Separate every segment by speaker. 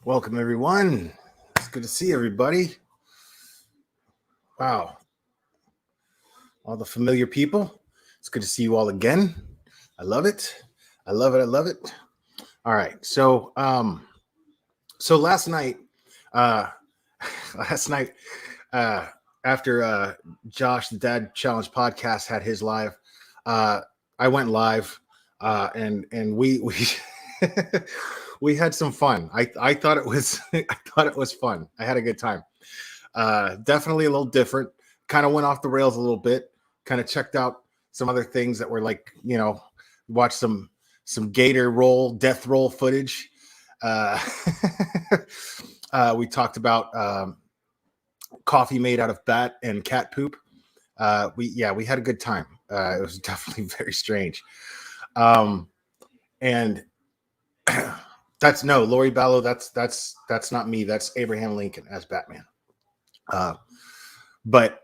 Speaker 1: Welcome, everyone. It's good to see everybody. Wow. All the familiar people. It's good to see you all again. I love it. I love it. I love it. All right. So last night, uh, last night, uh, after Josh, the Dad Challenge podcast had his live, uh, I went live, and we we had some fun. I thought it was I thought it was fun. I had a good time. Definitely a little different. Kind of went off the rails a little bit. Kind of checked out some other things that were like, watched some Gator roll, death roll footage. Uh, we talked about coffee made out of bat and cat poop. We had a good time. It was definitely very strange. And that's no Lori Ballo. That's not me. That's Abraham Lincoln as Batman. But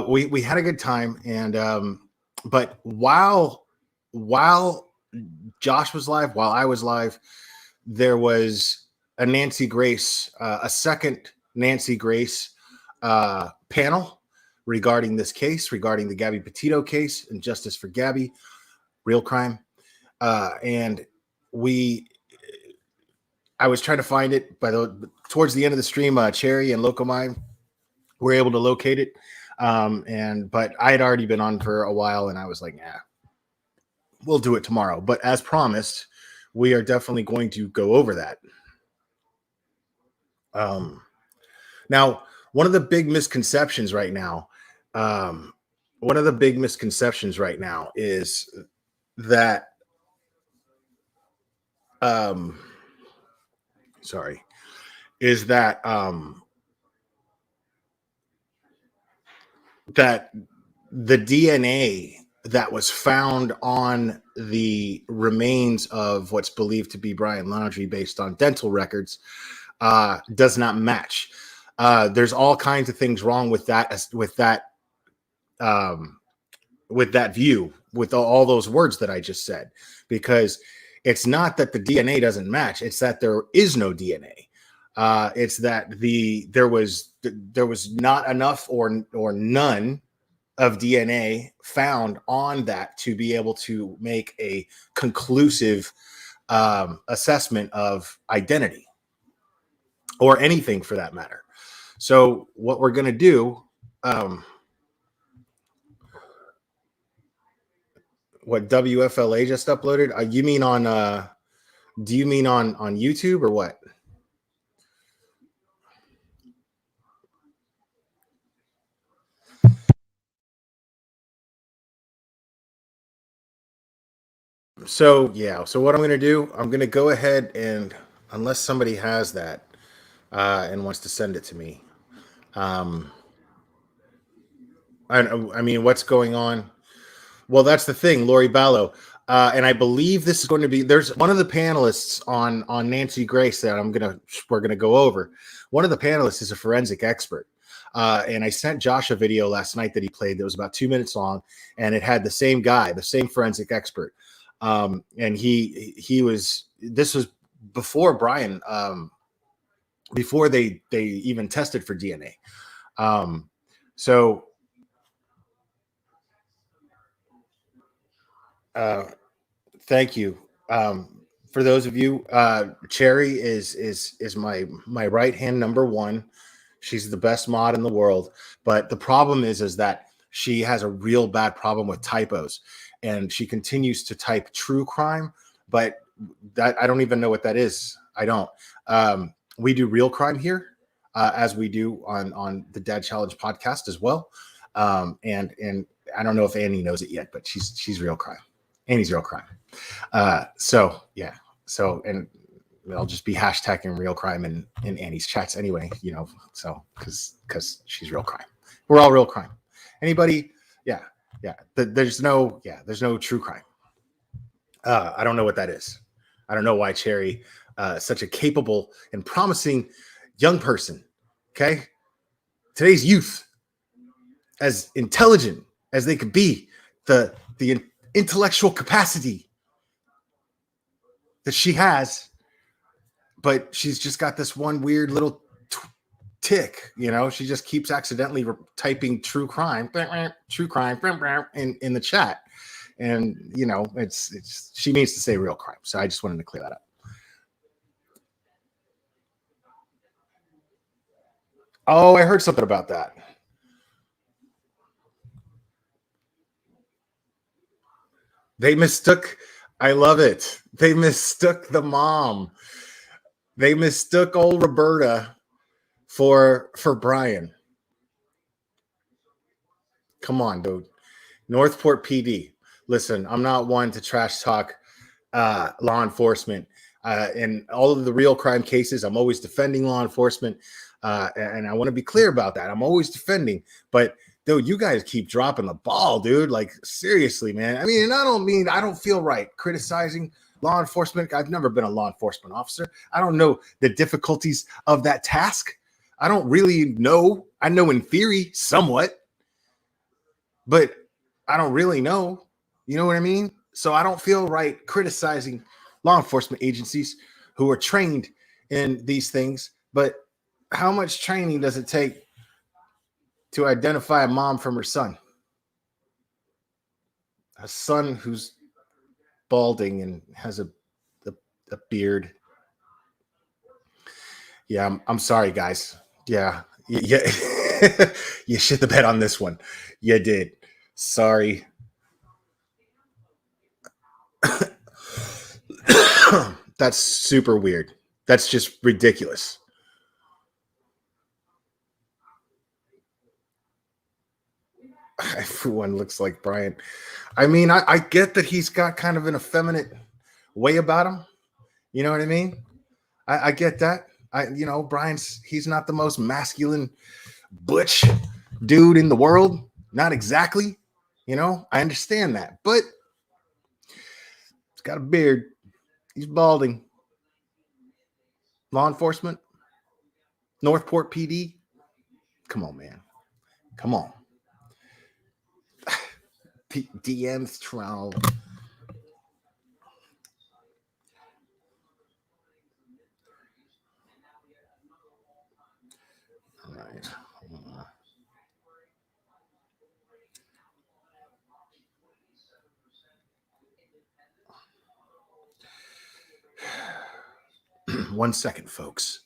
Speaker 1: we had a good time, and but while Josh was live, while I was live, there was a Nancy Grace, a second Nancy Grace panel regarding this case, regarding the Gabby Petito case and Justice for Gabby, real crime, and I was trying to find it, towards the end of the stream, Cherry and Locomine were able to locate it. But I had already been on for a while, and I was like, yeah, we'll do it tomorrow. But as promised, we are definitely going to go over that. Now, one of the big misconceptions right now, is that, that the DNA that was found on the remains of what's believed to be Brian Laundrie based on dental records does not match. There's all kinds of things wrong with that view, with all those words that I just said, because it's not that the DNA doesn't match, it's that there is no DNA. It's that there was not enough or none of DNA found on that to be able to make a conclusive assessment of identity or anything for that matter. So what we're going to do, what WFLA just uploaded, you mean on, do you mean on YouTube or what? So what I'm going to do, I'm going to go ahead and, unless somebody has that and wants to send it to me, I mean, what's going on? Well, that's the thing, Lori Ballo. And I believe this is going to be, there's one of the panelists on Nancy Grace that we're going to go over. One of the panelists is a forensic expert. And I sent Josh a video last night that he played that was about 2 minutes long, and it had the same guy, the same forensic expert. And this was before Brian, before they even tested for DNA. Thank you. For those of you, Cherry is my right hand number one. She's the best mod in the world. But the problem is that she has a real bad problem with typos, and she continues to type true crime, but that I don't even know what that is. I don't. We do real crime here, as we do on the Dad Challenge podcast as well. And I don't know if Annie knows it yet, but she's real crime. Annie's real crime. So and I'll just be hashtagging real crime in Annie's chats anyway, so because she's real crime. We're all real crime. Anybody? Yeah. There's no true crime. I don't know what that is. I don't know why Cherry, such a capable and promising young person, okay? Today's youth, as intelligent as they could be, the intellectual capacity that she has, but she's just got this one weird little tick, you know. She just keeps accidentally typing true crime in the chat, and you know, it's she needs to say real crime. So I just wanted to clear that up. Oh, I heard something about that. They mistook. I love it. They mistook the mom. They mistook old Roberta for Brian. Come on, dude. Northport PD. Listen, I'm not one to trash talk law enforcement. In all of the real crime cases, I'm always defending law enforcement. And I want to be clear about that. I'm always defending. But, dude, you guys keep dropping the ball, dude. Like, seriously, man. I mean, I don't feel right criticizing law enforcement. I've never been a law enforcement officer. I don't know the difficulties of that task. I don't really know. I know in theory somewhat, but I don't really know. You know what I mean? So I don't feel right criticizing law enforcement agencies who are trained in these things. But how much training does it take to identify a mom from her son? A son who's balding and has a beard. Yeah, I'm sorry, guys. Yeah. You shit the bed on this one. You did. Sorry. That's super weird. That's just ridiculous. Everyone looks like Brian. I mean, I get that he's got kind of an effeminate way about him. You know what I mean? I get that. He's not the most masculine butch dude in the world. Not exactly. You know, I understand that. But he's got a beard. He's balding. Law enforcement. Northport PD. Come on, man. Come on. DMs troll. All right. 1 second, folks.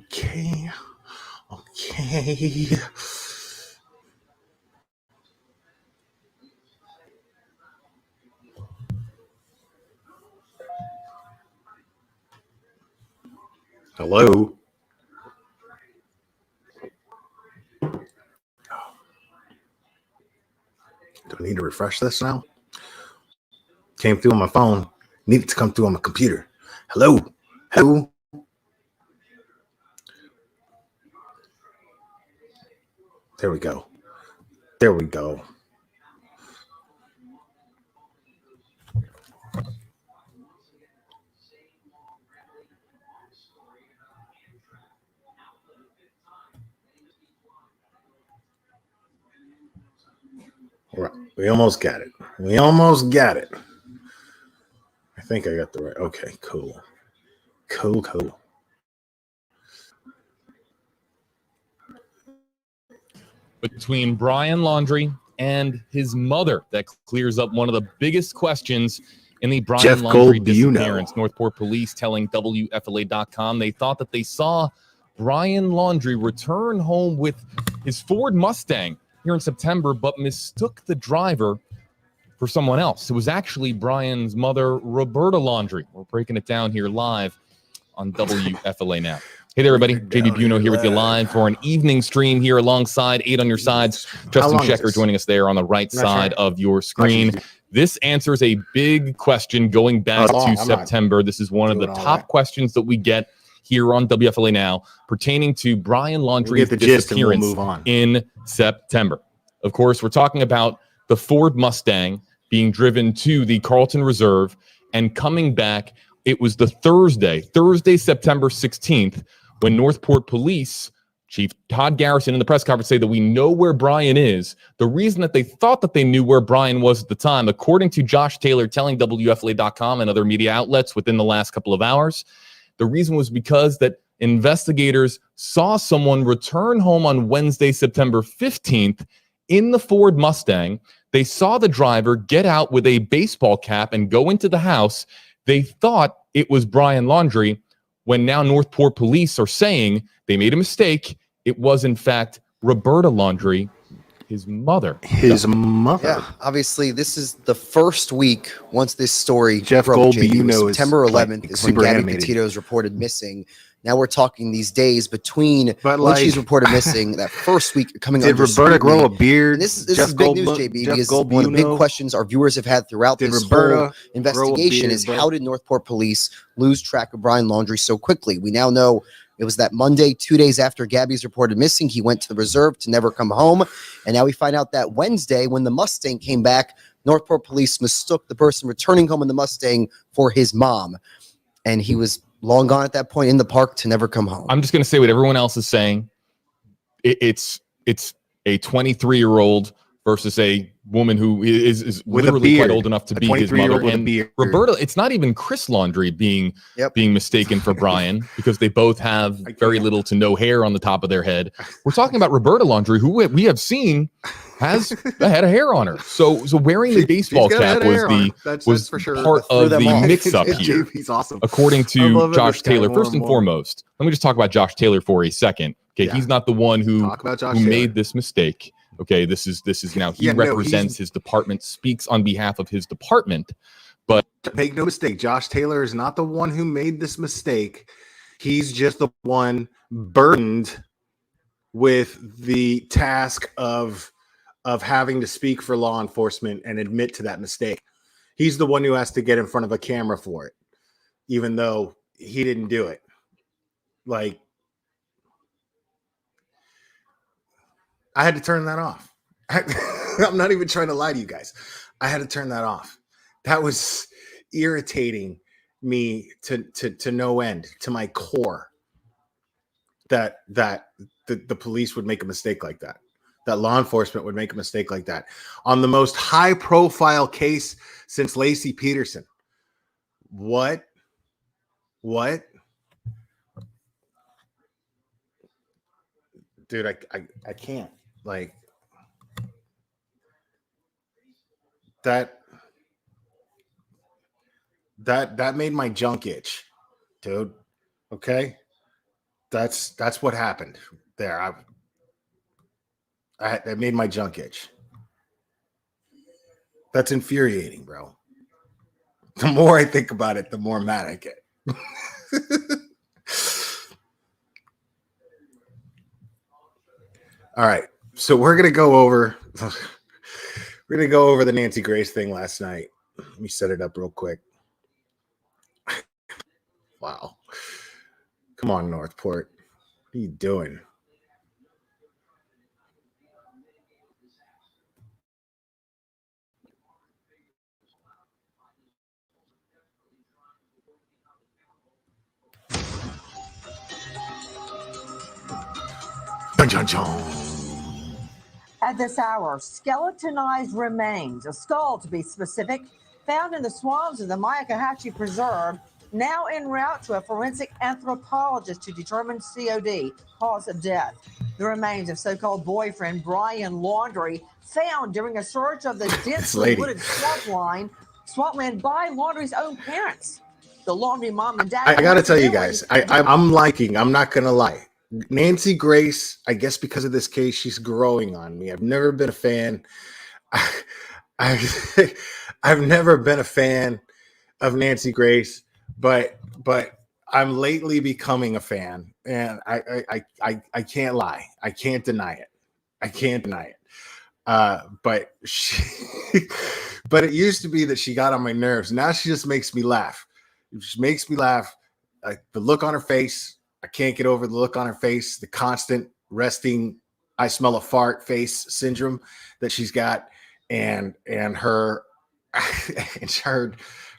Speaker 1: Okay. Hello. Do I need to refresh this now? Came through on my phone. Needed to come through on my computer. Hello. Hello. There we go. There we go. All right. We almost got it. I think I got the right. Okay, cool.
Speaker 2: Between Brian Laundrie and his mother, that clears up one of the biggest questions in the Brian Laundrie disappearance. Northport police telling WFLA.com they thought that they saw Brian Laundrie return home with his Ford Mustang here in September, but mistook the driver for someone else. It was actually Brian's mother, Roberta Laundrie. We're breaking it down here live on WFLA Now. Hey there, everybody. JB Buno here with you live for an evening stream here alongside 8 on Your Sides. Justin Schecker joining us there on the right side of your screen. This answers a big question going back to September. This is one of the top questions that we get here on WFLA Now pertaining to Brian Laundrie's disappearance in September. Of course, we're talking about the Ford Mustang being driven to the Carlton Reserve and coming back it was the Thursday, September 16th, when Northport Police Chief Todd Garrison in the press conference say that we know where Brian is. The reason that they thought that they knew where Brian was at the time, according to Josh Taylor telling WFLA.com and other media outlets within the last couple of hours, the reason was because that investigators saw someone return home on Wednesday, September 15th in the Ford Mustang. They saw the driver get out with a baseball cap and go into the house. They thought it was Brian Laundrie, when now Northport Police are saying they made a mistake. It was, in fact, Roberta Laundrie, his mother.
Speaker 3: Yeah, obviously, this is the first week once this story
Speaker 1: Jeff
Speaker 3: broke.
Speaker 1: Goldby, you know,
Speaker 3: September 11th
Speaker 1: like
Speaker 3: is when
Speaker 1: super
Speaker 3: Gabby
Speaker 1: animated.
Speaker 3: Petito is reported missing. Now we're talking these days between
Speaker 1: But
Speaker 3: when
Speaker 1: like,
Speaker 3: she's reported missing, that first week coming
Speaker 1: did
Speaker 3: under
Speaker 1: Roberta
Speaker 3: scrutiny.
Speaker 1: grow a beard?
Speaker 3: And this is big news, JB, because one of the big questions our viewers have had throughout this whole investigation is how did Northport Police lose track of Brian Laundrie so quickly? We now know it was that Monday, 2 days after Gabby's reported missing, he went to the reserve to never come home. And now we find out that Wednesday, when the Mustang came back, Northport Police mistook the person returning home in the Mustang for his mom. And he was long gone at that point in the park to never come home.
Speaker 2: I'm just going to say what everyone else is saying. It's a 23-year-old versus a woman who is
Speaker 1: with
Speaker 2: literally quite old enough to be his mother.
Speaker 1: And
Speaker 2: Roberta, it's not even Chris Laundrie being mistaken for Brian, because they both have very little to no hair on the top of their head. We're talking about Roberta Laundrie, who we have seen has a head of hair on her. So wearing the baseball cap was
Speaker 1: for sure.
Speaker 2: part of the mix-up here.
Speaker 1: He's awesome.
Speaker 2: According to Josh Taylor, first and foremost, let me just talk about Josh Taylor for a second. Okay, he's not the one who made this mistake. Okay, this is now he represents his department, speaks on behalf of his department. But
Speaker 1: make no mistake, Josh Taylor is not the one who made this mistake. He's just the one burdened with the task of having to speak for law enforcement and admit to that mistake. He's the one who has to get in front of a camera for it, even though he didn't do it. Like, I had to turn that off. I'm not even trying to lie to you guys. I had to turn that off. That was irritating me to no end, to my core, that the police would make a mistake like that. That law enforcement would make a mistake like that on the most high-profile case since Lacey Peterson. What? Dude, I can't. Like, that made my junk itch, dude. Okay? That's what happened there. That made my junk itch. That's infuriating, bro. The more I think about it, the more mad I get. All right. So we're going to go over the Nancy Grace thing last night. Let me set it up real quick. Wow. Come on, Northport. What are you doing?
Speaker 4: At this hour, skeletonized remains, a skull to be specific, found in the swamps of the Myakkahatchee Preserve, now en route to a forensic anthropologist to determine COD, cause of death. The remains of so-called boyfriend Brian Laundrie, found during a search of the densely wooded swampland by Laundrie's own parents. The Laundrie mom and dad.
Speaker 1: I got to tell you guys, I'm not going to lie. Nancy Grace, I guess because of this case, she's growing on me. I've never been a fan. I've never been a fan of Nancy Grace, but I'm lately becoming a fan, and I can't lie. I can't deny it. But it used to be that she got on my nerves. Now she just makes me laugh. She makes me laugh. Like, the look on her face. I can't get over the look on her face, the constant resting, I smell a fart face syndrome that she's got, and her and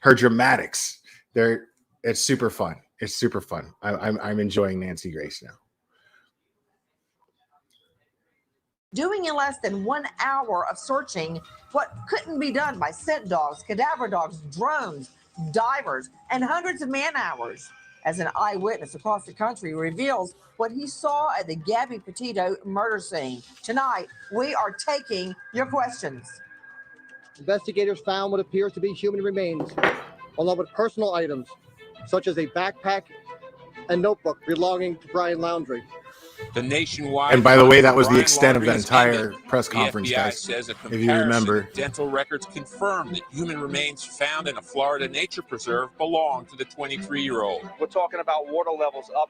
Speaker 1: her dramatics. It's super fun. It's super fun. I'm enjoying Nancy Grace now.
Speaker 4: Doing in less than 1 hour of searching what couldn't be done by scent dogs, cadaver dogs, drones, divers, and hundreds of man hours. As an eyewitness across the country reveals what he saw at the Gabby Petito murder scene. Tonight, we are taking your questions.
Speaker 5: Investigators found what appears to be human remains, along with personal items, such as a backpack and notebook belonging to Brian Laundrie.
Speaker 6: The nationwide.
Speaker 1: And by the way, that was the extent of the entire press conference,
Speaker 6: the FBI
Speaker 1: guys.
Speaker 6: Says a
Speaker 1: If you remember,
Speaker 6: dental records confirm that human remains found in a Florida nature preserve belong to the 23-year-old.
Speaker 7: We're talking about water levels up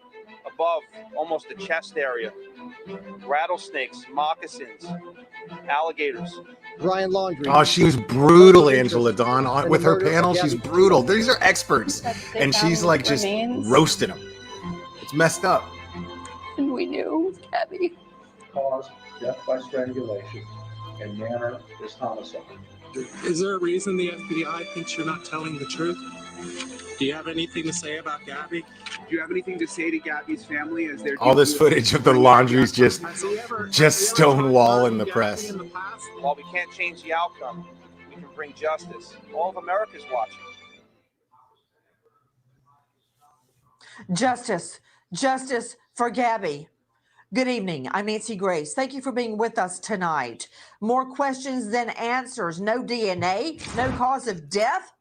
Speaker 7: above almost the chest area. Rattlesnakes, moccasins, alligators.
Speaker 5: Brian Laundrie.
Speaker 1: Oh, she was brutal, Angela Dawn. With her panel, she's brutal. These are experts. And she's like just roasting them. It's messed up.
Speaker 8: And we knew it was Gabby.
Speaker 9: Cause, death by strangulation, and manner is homicide.
Speaker 10: Is there a reason the FBI thinks you're not telling the truth? Do you have anything to say about Gabby?
Speaker 11: Do you have anything to say to Gabby's family as they're
Speaker 1: all this footage of the Laundries just stonewall in the press?
Speaker 7: While we can't change the outcome, we can bring justice. All of America's watching.
Speaker 4: Justice for Gabby. Good evening. I'm Nancy Grace. Thank you for being with us tonight. More questions than answers. No DNA, no cause of death.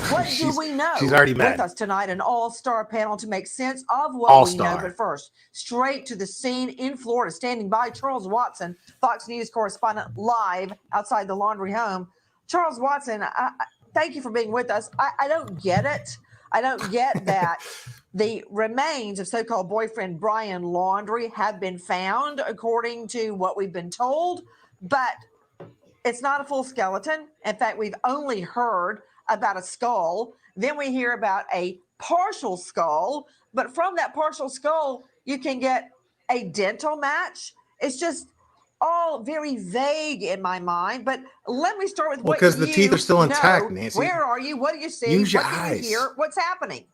Speaker 4: What do we know?
Speaker 1: She's already mad.
Speaker 4: With us tonight, an all-star panel to make sense of what we know. But first, straight to the scene in Florida, standing by Charles Watson, Fox News correspondent, live outside the Laundrie home. Charles Watson, thank you for being with us. I don't get it. I don't get that the remains of so-called boyfriend Brian Laundrie have been found, according to what we've been told, but it's not a full skeleton. In fact, we've only heard about a skull. Then we hear about a partial skull, but from that partial skull, you can get a dental match. It's just all very vague in my mind, but let me start with what
Speaker 1: because the teeth are still intact, Nancy.
Speaker 4: Where are you? What do you see?
Speaker 1: Use your
Speaker 4: what
Speaker 1: eyes.
Speaker 4: Do you hear? What's happening?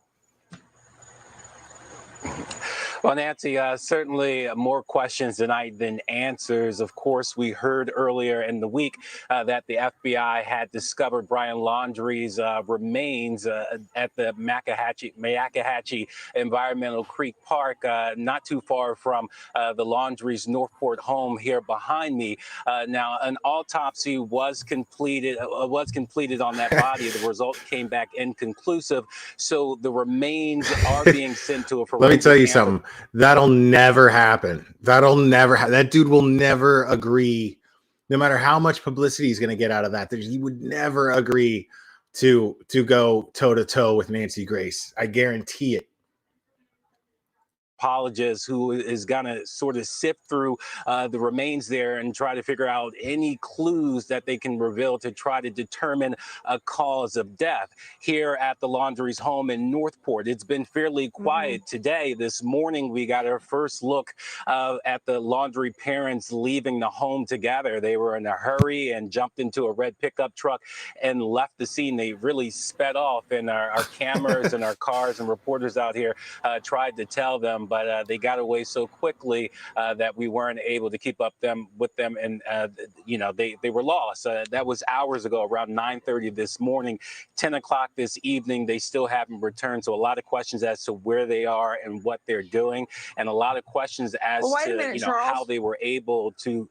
Speaker 12: Well, Nancy, certainly more questions tonight than answers. Of course, we heard earlier in the week that the FBI had discovered Brian Laundrie's remains at the Mayacahatchee Environmental Creek Park, not too far from the Laundrie's Northport home here behind me. Now, an autopsy was completed on that body. The result came back inconclusive, so the remains are being sent to a forensic.
Speaker 1: Let me tell you something. That'll never happen. That dude will never agree, no matter how much publicity he's going to get out of that. He would never agree to go toe to toe with Nancy Grace. I guarantee it.
Speaker 12: Apologist who is going to sort of sift through the remains there and try to figure out any clues that they can reveal to try to determine a cause of death. Here at the Laundrie's home in Northport, it's been fairly quiet today. This morning, we got our first look at the Laundrie parents leaving the home together. They were in a hurry and jumped into a red pickup truck and left the scene. They really sped off, and our cameras and our cars and reporters out here tried to tell them, but they got away so quickly that we weren't able to keep up with them, and they were lost. That was hours ago, around 9:30 this morning. 10 o'clock this evening, they still haven't returned. So a lot of questions as to where they are and what they're doing, and a lot of questions as to how they were able to.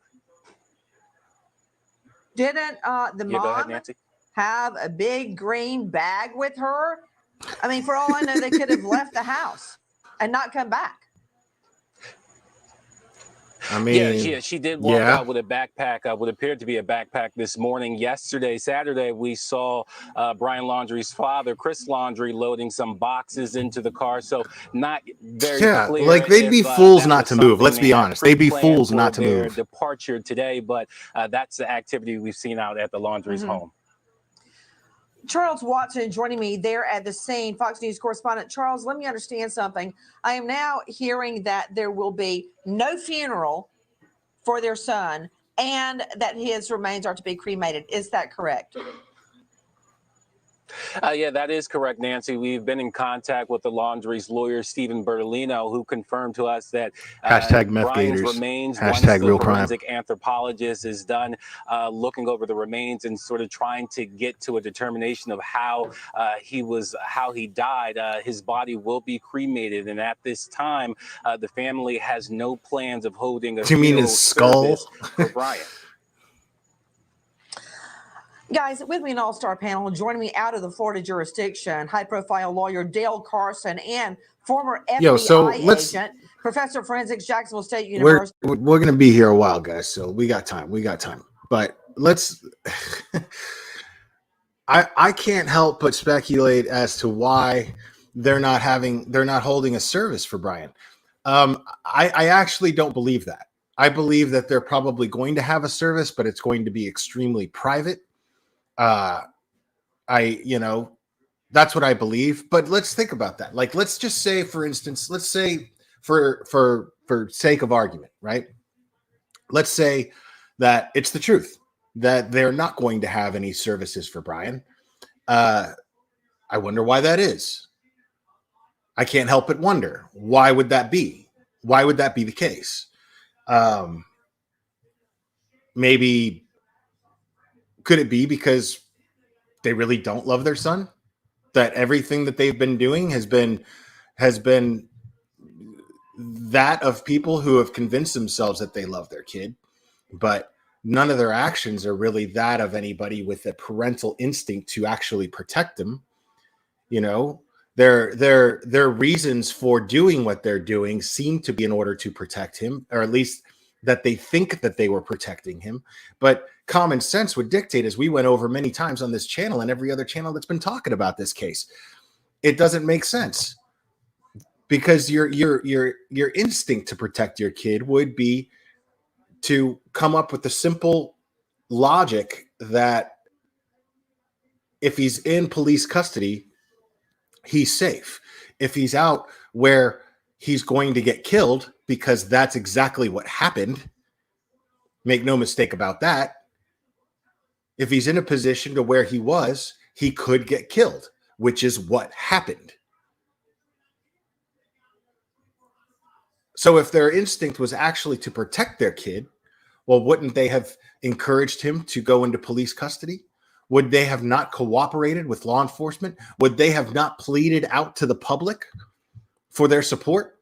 Speaker 4: Didn't the mom have a big green bag with her? I mean, for all I know, they could have left the house and not come back.
Speaker 1: I mean,
Speaker 12: yeah, she did walk out with a backpack, what appeared to be a backpack this morning. Yesterday, Saturday, we saw Brian Laundrie's father, Chris Laundrie, loading some boxes into the car. So not very clear.
Speaker 1: Like they'd be fools not to move. Let's be honest. They'd be fools not to move.
Speaker 12: Departure today, but that's the activity we've seen out at the Laundrie's home.
Speaker 4: Charles Watson joining me there at the scene, Fox News correspondent. Charles, let me understand something. I am now hearing that there will be no funeral for their son and that his remains are to be cremated. Is that correct?
Speaker 12: Yeah, that is correct, Nancy. We've been in contact with the Laundrie's lawyer, Stephen Bertolino, who confirmed to us that
Speaker 1: Hashtag meth
Speaker 12: Brian's
Speaker 1: gators.
Speaker 12: remains, once
Speaker 1: Hashtag
Speaker 12: the
Speaker 1: real crime.
Speaker 12: forensic anthropologist is done looking over the remains and sort of trying to get to a determination of how he died, his body will be cremated. And at this time, the family has no plans of holding a
Speaker 1: Do you mean
Speaker 12: funeral
Speaker 1: his skull?
Speaker 12: service for Brian.
Speaker 4: Guys, with me an all-star panel, joining me out of the Florida jurisdiction, high-profile lawyer Dale Carson and former FBI agent, professor of forensics, Jacksonville State University.
Speaker 1: We're going to be here a while, guys, so we got time. But let's I can't help but speculate as to why they're not holding a service for Brian. I actually don't believe that. I believe that they're probably going to have a service, but it's going to be extremely private. That's what I believe. But let's think about that. Like, let's just say, for instance, let's say for sake of argument, right? Let's say that it's the truth that they're not going to have any services for Brian. I wonder why that is. I can't help but wonder, why would that be? Why would that be the case? Maybe could it be because they really don't love their son? That everything that they've been doing has been that of people who have convinced themselves that they love their kid, but none of their actions are really that of anybody with a parental instinct to actually protect them. You know, their reasons for doing what they're doing seem to be in order to protect him, or at least that they think that they were protecting him. But common sense would dictate, as we went over many times on this channel and every other channel that's been talking about this case, it doesn't make sense, because your instinct to protect your kid would be to come up with the simple logic that if he's in police custody, he's safe. If he's out where he's going to get killed, because that's exactly what happened, make no mistake about that. If he's in a position to where he could get killed, which is what happened. So if their instinct was actually to protect their kid, well, wouldn't they have encouraged him to go into police custody? Would they have not cooperated with law enforcement? Would they have not pleaded out to the public for their support?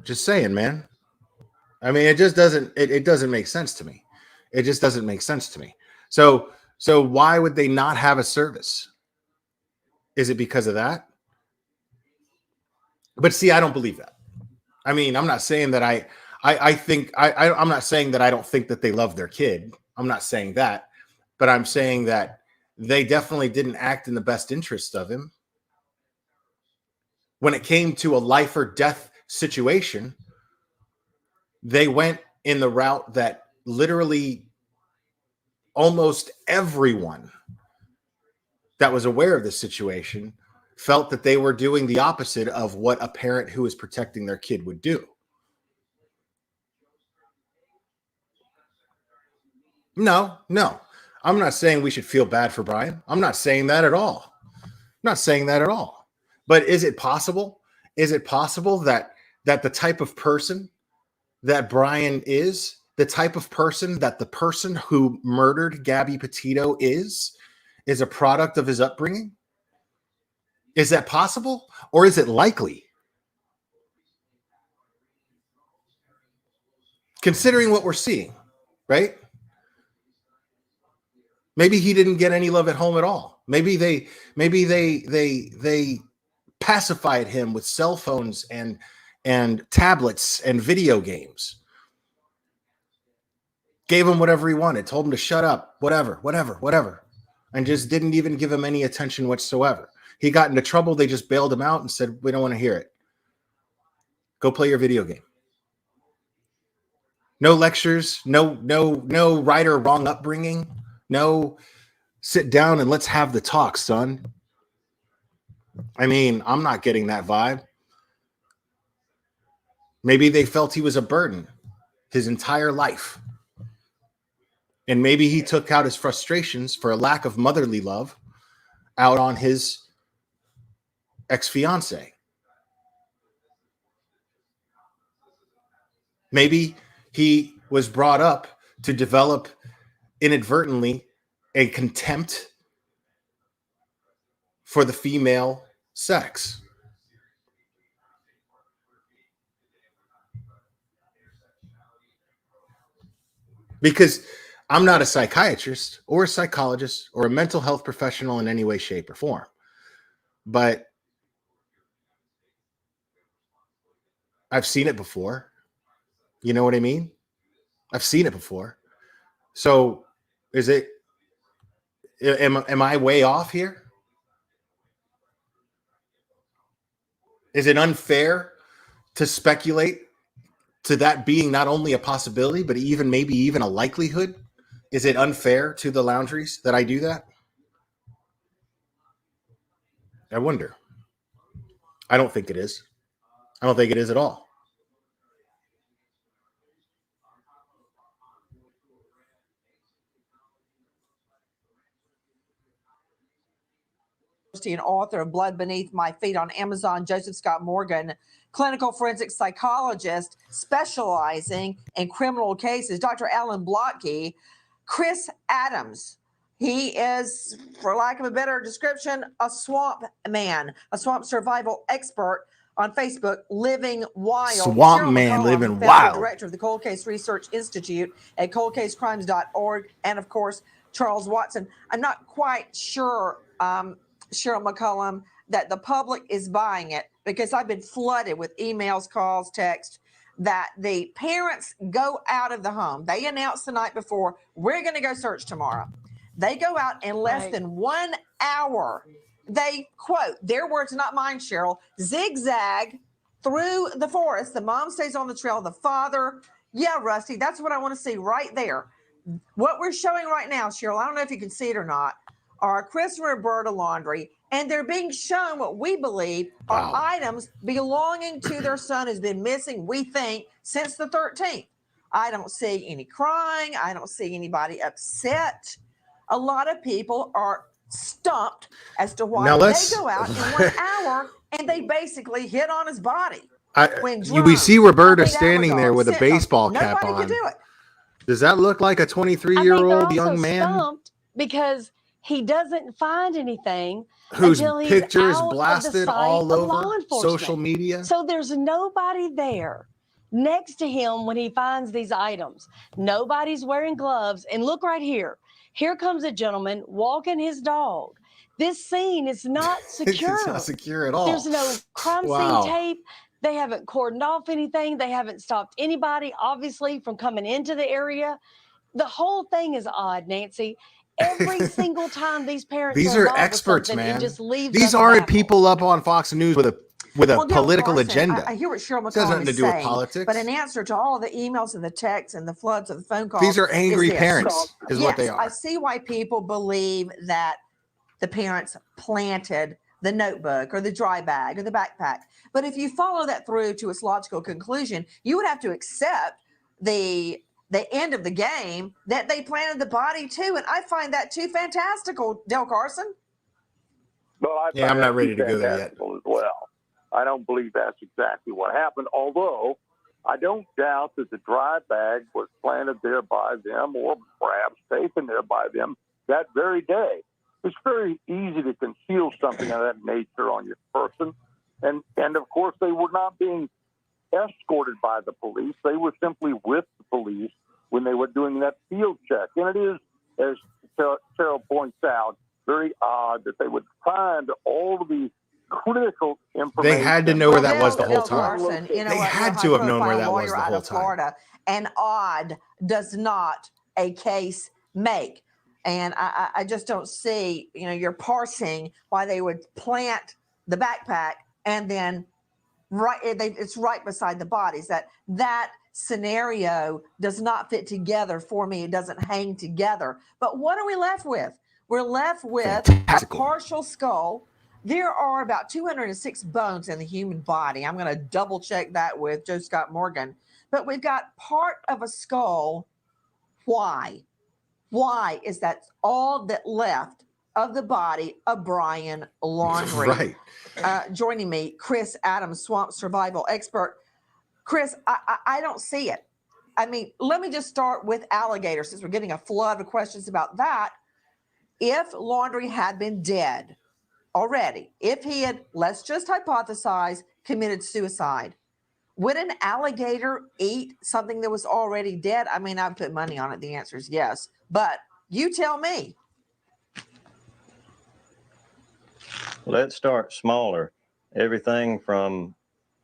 Speaker 1: Just saying, man. I mean, it just doesn't, it doesn't make sense to me. It just doesn't make sense to me. So why would they not have a service? Is it because of that? But see, I don't believe that. I mean, I'm not saying that I'm not saying that I don't think that they love their kid. I'm not saying that, but I'm saying that they definitely didn't act in the best interest of him. When it came to a life or death situation, they went in the route that literally almost everyone that was aware of the situation felt that they were doing the opposite of what a parent who is protecting their kid would do. No. I'm not saying we should feel bad for Brian. I'm not saying that at all. But is it possible? Is it possible that the type of person that Brian is, the type of person that the person who murdered Gabby Petito is a product of his upbringing? Is that possible? Or is it likely? Considering what we're seeing, right? Maybe he didn't get any love at home at all. Maybe they pacified him with cell phones and tablets and video games. Gave him whatever he wanted, told him to shut up, whatever, and just didn't even give him any attention whatsoever. He got into trouble, they just bailed him out and said, "We don't want to hear it. Go play your video game." No lectures, no right or wrong upbringing, no sit down and let's have the talk, son. I mean, I'm not getting that vibe. Maybe they felt he was a burden his entire life. And maybe he took out his frustrations for a lack of motherly love out on his ex-fiance. Maybe he was brought up to develop inadvertently a contempt for the female sex. Because I'm not a psychiatrist or a psychologist or a mental health professional in any way, shape, or form. But I've seen it before. You know what I mean? I've seen it before. So am I way off here? Is it unfair to speculate to that being not only a possibility, but maybe even a likelihood? Is it unfair to the Laundries that I do that? I wonder. I don't think it is. I don't think it is at all.
Speaker 4: And author of Blood Beneath My Feet on Amazon, Joseph Scott Morgan, clinical forensic psychologist specializing in criminal cases, Dr. Alan Blotke, Chris Adams. He is, for lack of a better description, a swamp man, a swamp survival expert on Facebook, Living Wild.
Speaker 1: Swamp
Speaker 4: Cheryl
Speaker 1: man
Speaker 4: McCollum,
Speaker 1: living
Speaker 4: founder,
Speaker 1: wild.
Speaker 4: Director of the Cold Case Research Institute at coldcasecrimes.org, and of course, Charles Watson. I'm not quite sure, Cheryl McCollum, that the public is buying it, because I've been flooded with emails, calls, texts, that the parents go out of the home. They announce the night before, we're going to go search tomorrow. They go out in less than 1 hour. They, quote, their words, not mine, Cheryl, zigzag through the forest. The mom stays on the trail. The father, yeah, Rusty, that's what I want to see right there. What we're showing right now, Cheryl, I don't know if you can see it or not, are Chris and Roberta Laundrie, and they're being shown what we believe are items belonging to their son who's been missing, we think, since the 13th. I don't see any crying. I don't see anybody upset. A lot of people are stumped as to why they go out in 1 hour and they basically hit on his body.
Speaker 1: We see Roberta standing there with a baseball cap
Speaker 4: Nobody
Speaker 1: on.
Speaker 4: could do it.
Speaker 1: Does that look like a 23-year-old young man
Speaker 13: stumped because he doesn't find anything
Speaker 1: whose
Speaker 13: until he's
Speaker 1: picture is
Speaker 13: out
Speaker 1: blasted
Speaker 13: of the sight
Speaker 1: all
Speaker 13: of
Speaker 1: over
Speaker 13: law enforcement.
Speaker 1: social media?
Speaker 13: So there's nobody there next to him when he finds these items. Nobody's wearing gloves. And look right here. Here comes a gentleman walking his dog. This scene is not secure.
Speaker 1: It's not secure at all.
Speaker 13: There's no crime scene tape. They haven't cordoned off anything. They haven't stopped anybody, obviously, from coming into the area. The whole thing is odd, Nancy. Every single time these parents
Speaker 1: These are experts, man.
Speaker 13: it just leaves
Speaker 1: These
Speaker 13: us
Speaker 1: aren't
Speaker 13: baffled.
Speaker 1: people up on Fox News with a political
Speaker 4: Carson,
Speaker 1: agenda.
Speaker 4: I hear what Cheryl
Speaker 1: It has nothing
Speaker 4: McCollum
Speaker 1: to
Speaker 4: is
Speaker 1: do with
Speaker 4: saying,
Speaker 1: politics.
Speaker 4: but in answer to all of the emails and the texts and the floods of the phone calls,
Speaker 1: These are angry
Speaker 4: is this.
Speaker 1: parents, is what they are.
Speaker 4: I see why people believe that the parents planted the notebook or the dry bag or the backpack. But if you follow that through to its logical conclusion, you would have to accept the end of the game that they planted the body too. And I find that too fantastical, Del Carson.
Speaker 14: Well,
Speaker 1: I'm not ready to go there yet.
Speaker 14: As well. I don't believe that's exactly what happened, although I don't doubt that the dry bag was planted there by them or perhaps taken there by them that very day. It's very easy to conceal something of that nature on your person. And of course, they were not being escorted by the police. They were simply with the police when they were doing that field check. And it is, as Cheryl points out, very odd that they would find all of the critical information.
Speaker 1: They had to know where that was the whole time.
Speaker 4: Carson, you know,
Speaker 1: they had to have known where that was the
Speaker 4: out
Speaker 1: whole
Speaker 4: of
Speaker 1: time.
Speaker 4: Florida, and odd does not a case make. And I just don't see, you know, you're parsing why they would plant the backpack and then it's right beside the bodies. That scenario does not fit together for me. It doesn't hang together. But what are we left with? We're left with a partial skull. There are about 206 bones in the human body. I'm going to double check that with Joe Scott Morgan. But we've got part of a skull. Why? Why is that all that left of the body of Brian Laundrie?
Speaker 1: Right.
Speaker 4: Joining me, Chris Adams, swamp survival expert. Chris, I don't see it. I mean, let me just start with alligators, since we're getting a flood of questions about that. If Laundrie had been dead already, if he had, let's just hypothesize, committed suicide, would an alligator eat something that was already dead? I mean, I'd put money on it. The answer is yes. But you tell me.
Speaker 15: Let's start smaller. Everything from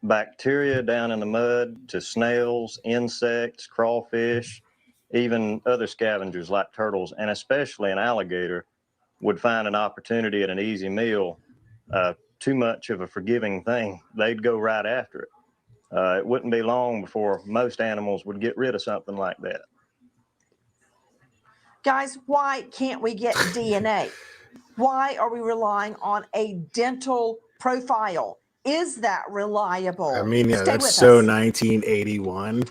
Speaker 15: bacteria down in the mud to snails, insects, crawfish, even other scavengers like turtles, and especially an alligator would find an opportunity at an easy meal. Too much of a forgiving thing, they'd go right after it. It wouldn't be long before most animals would get rid of something like that.
Speaker 4: Guys, why can't we get DNA? Why are we relying on a dental profile? Is that reliable?
Speaker 1: I mean, yeah,
Speaker 4: Stay
Speaker 1: that's
Speaker 4: with
Speaker 1: so
Speaker 4: us.
Speaker 1: 1981.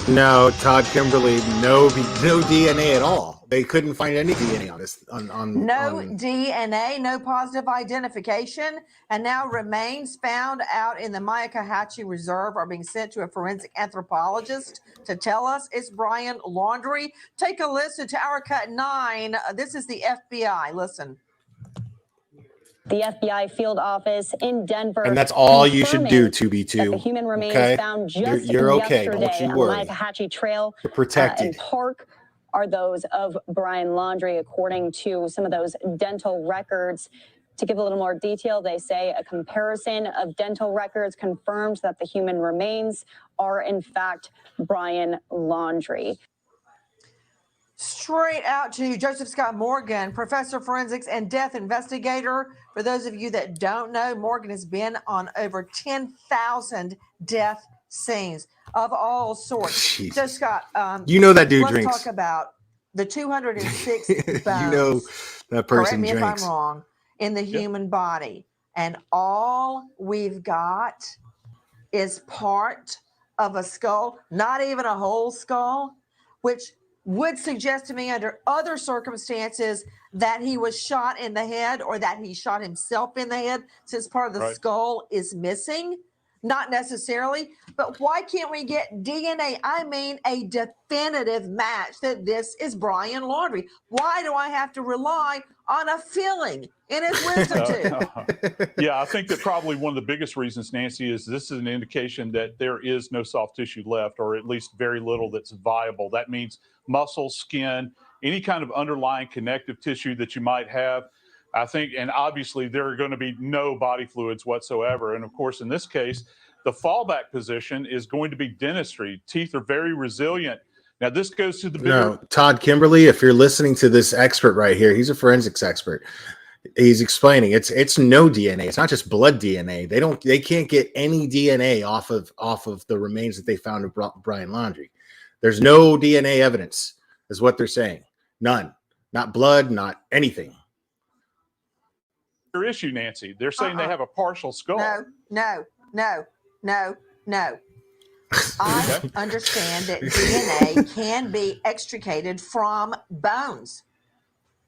Speaker 1: No, Todd Kimberly, no DNA at all. They couldn't find any DNA on this.
Speaker 4: DNA, no positive identification, and now remains found out in the Myakkahatchee Reserve are being sent to a forensic anthropologist to tell us it's Brian Laundrie. Take a listen to our cut 9. This is the FBI. Listen.
Speaker 16: The FBI field office in Denver.
Speaker 1: And that's all you should do, 2B2.
Speaker 16: That the human remains
Speaker 1: okay?
Speaker 16: found just
Speaker 1: you're okay.
Speaker 16: yesterday
Speaker 1: Don't you
Speaker 16: on
Speaker 1: worry.
Speaker 16: the Myakkahatchee Trail
Speaker 1: You're protected.
Speaker 16: and Park are those of Brian Laundrie, according to some of those dental records. To give a little more detail, they say a comparison of dental records confirms that the human remains are, in fact, Brian Laundrie.
Speaker 4: Straight out to Joseph Scott Morgan, professor of forensics and death investigator. For those of you that don't know, Morgan has been on over 10,000 death scenes of all sorts.
Speaker 1: Jesus.
Speaker 4: So, Scott,
Speaker 1: you know that dude
Speaker 4: let's
Speaker 1: drinks.
Speaker 4: talk about the 206 bones.
Speaker 1: You know that person
Speaker 4: correct me
Speaker 1: drinks.
Speaker 4: if I'm wrong, in the human body. And all we've got is part of a skull, not even a whole skull, which would suggest to me under other circumstances that he was shot in the head or that he shot himself in the head, since part of the skull is missing. Not necessarily, but why can't we get DNA? I mean, a definitive match that this is Brian Laundrie. Why do I have to rely on a feeling in his wisdom tooth?
Speaker 17: Yeah, I think that probably one of the biggest reasons, Nancy, is this is an indication that there is no soft tissue left, or at least very little that's viable. That means muscle, skin, any kind of underlying connective tissue that you might have. I think, and obviously there are going to be no body fluids whatsoever. And of course, in this case, the fallback position is going to be dentistry. Teeth are very resilient. Now, this goes to the bigger.
Speaker 1: No, Todd Kimberly, if you're listening to this expert right here, he's a forensics expert. He's explaining it's no DNA. It's not just blood DNA. They can't get any DNA off of the remains that they found of Brian Laundrie. There's no DNA evidence, is what they're saying. None. Not blood, not anything.
Speaker 17: Issue, Nancy. They're saying they have a partial skull.
Speaker 4: No. I understand that DNA can be extricated from bones.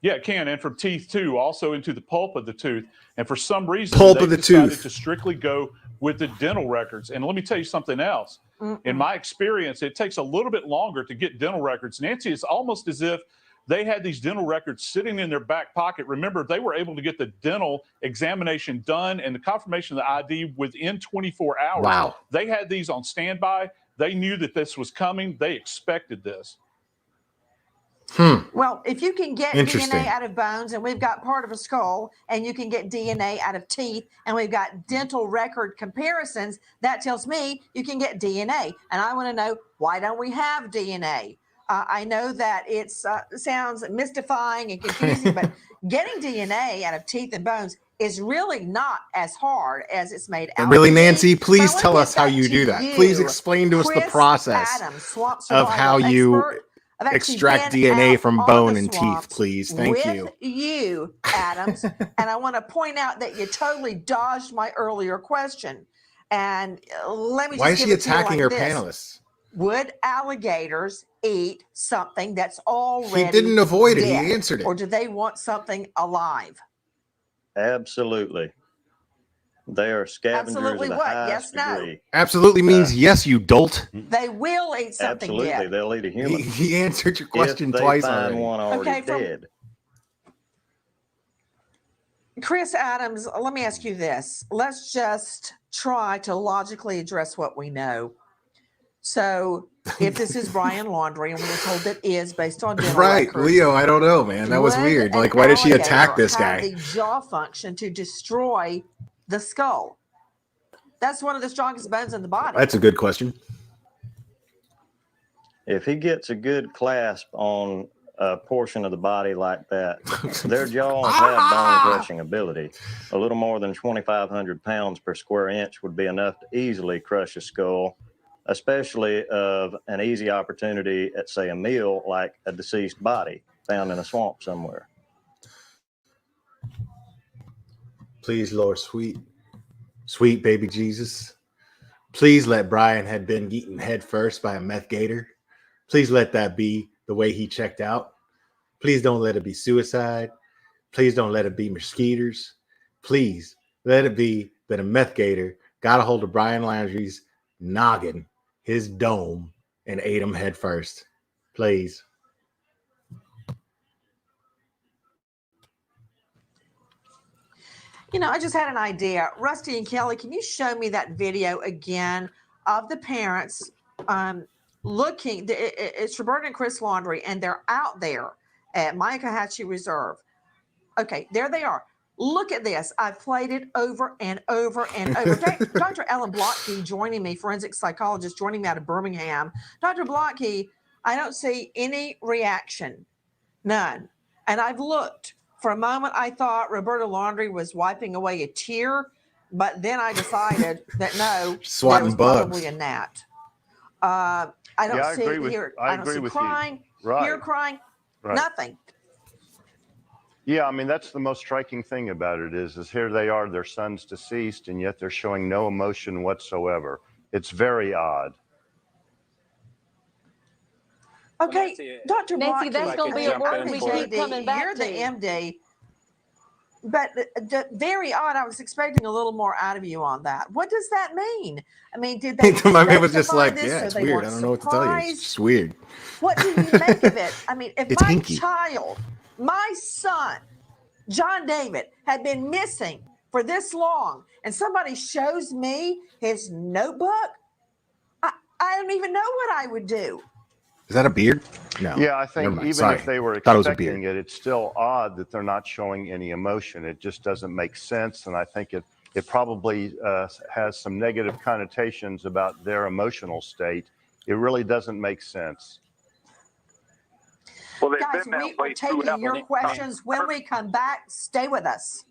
Speaker 17: Yeah, it can, and from teeth too, also into the pulp of the tooth. And for some reason,
Speaker 1: Pulp
Speaker 17: they
Speaker 1: of the
Speaker 17: decided
Speaker 1: tooth.
Speaker 17: to strictly go with the dental records. And let me tell you something else. In my experience, it takes a little bit longer to get dental records. Nancy, it's almost as if they had these dental records sitting in their back pocket. Remember, they were able to get the dental examination done and the confirmation of the ID within 24 hours.
Speaker 1: Wow.
Speaker 17: They had these on standby. They knew that this was coming. They expected this.
Speaker 4: Well, if you can get DNA out of bones, and we've got part of a skull, and you can get DNA out of teeth, and we've got dental record comparisons, that tells me you can get DNA. And I want to know, why don't we have DNA? I know that it sounds mystifying and confusing, but getting DNA out of teeth and bones is really not as hard as it's made out.
Speaker 1: Really, Nancy, please tell us how you do that. Please explain to us the process of how you extract DNA from bone and teeth, please. Thank you.
Speaker 4: With you, Adams. And I want to point out that you totally dodged my earlier question. And let me just
Speaker 1: Why is
Speaker 4: give
Speaker 1: she
Speaker 4: it to you
Speaker 1: attacking
Speaker 4: like
Speaker 1: her
Speaker 4: this.
Speaker 1: panelists?
Speaker 4: would alligators eat something that's already
Speaker 1: He didn't avoid it.
Speaker 4: dead,
Speaker 1: He answered it.
Speaker 4: or do they want something alive?
Speaker 15: Absolutely. They are scavengers
Speaker 4: Absolutely
Speaker 15: of the
Speaker 4: what?
Speaker 15: highest
Speaker 4: Yes, no.
Speaker 15: degree.
Speaker 1: Absolutely means yes, you dolt.
Speaker 4: They will eat something
Speaker 15: Absolutely,
Speaker 4: dead.
Speaker 15: they'll eat a human.
Speaker 1: He answered your question
Speaker 15: if they
Speaker 1: twice
Speaker 15: find
Speaker 1: already.
Speaker 15: one already
Speaker 4: Okay,
Speaker 15: dead.
Speaker 4: Chris Adams, let me ask you this. Let's just try to logically address what we know. So, if this is Brian Laundrie, and we are told it is based on dental
Speaker 1: Right,
Speaker 4: records,
Speaker 1: Leo, I don't know, man. That was
Speaker 4: would
Speaker 1: weird.
Speaker 4: an
Speaker 1: Like, why did she attack
Speaker 4: alligator
Speaker 1: this
Speaker 4: have
Speaker 1: guy?
Speaker 4: the jaw function to destroy the skull? That's one of the strongest bones in the body.
Speaker 1: That's a good question.
Speaker 15: If he gets a good clasp on a portion of the body like that, their jaws have bone crushing ability. A little more than 2,500 pounds per square inch would be enough to easily crush a skull, especially of an easy opportunity at, say, a meal like a deceased body found in a swamp somewhere.
Speaker 1: Please, Lord, sweet baby Jesus, please let Brian had been eaten head first by a meth gator. Please let that be the way he checked out. Please don't let it be suicide. Please don't let it be mosquitoes. Please let it be that a meth gator got a hold of Brian Laundrie's noggin, his dome, and ate him head first. Please.
Speaker 4: You know, I just had an idea. Rusty and Kelly, can you show me that video again of the parents looking? It's Roberta and Chris Laundrie, and they're out there at Myakkahatchee Reserve. Okay, there they are. Look at this. I've played it over and over and over. Dr. Ellen Blotke joining me, forensic psychologist joining me out of Birmingham. Dr. Blotke, I don't see any reaction. None. And I've looked. For a moment, I thought Roberta Laundrie was wiping away a tear, but then I decided that no,
Speaker 1: Swatting
Speaker 4: that was
Speaker 1: bugs.
Speaker 4: probably a gnat. I don't see here. I don't see crying, here crying, nothing.
Speaker 18: Yeah, I mean, that's the most striking thing about it is here they are, their son's deceased, and yet they're showing no emotion whatsoever. It's very odd.
Speaker 4: Okay, Dr.
Speaker 13: Nancy,
Speaker 4: Blotke,
Speaker 13: that's going to be a word we keep coming back
Speaker 4: You're the
Speaker 13: to.
Speaker 4: MD, but very odd. I was expecting a little more out of you on that. What does that mean? I mean, did they?
Speaker 1: My man was just
Speaker 4: specify
Speaker 1: like,
Speaker 4: this
Speaker 1: yeah,
Speaker 4: so
Speaker 1: it's
Speaker 4: they
Speaker 1: weird.
Speaker 4: weren't
Speaker 1: I don't know what to tell you. It's
Speaker 4: surprised?
Speaker 1: just weird.
Speaker 4: What do you make of it? I mean, if
Speaker 1: It's
Speaker 4: my
Speaker 1: hinky.
Speaker 4: child, my son, John David, had been missing for this long, and somebody shows me his notebook, I don't even know what I would do.
Speaker 1: Is that a beard? No.
Speaker 18: Yeah, I
Speaker 1: Never
Speaker 18: think
Speaker 1: mind.
Speaker 18: even
Speaker 1: Sorry.
Speaker 18: if they were
Speaker 1: Thought it was a
Speaker 18: expecting
Speaker 1: beard.
Speaker 18: it, it's still odd that they're not showing any emotion. It just doesn't make sense, and I think it probably has some negative connotations about their emotional state. It really doesn't make sense.
Speaker 7: Well,
Speaker 4: Guys, we are taking your questions. When we come back, stay with us.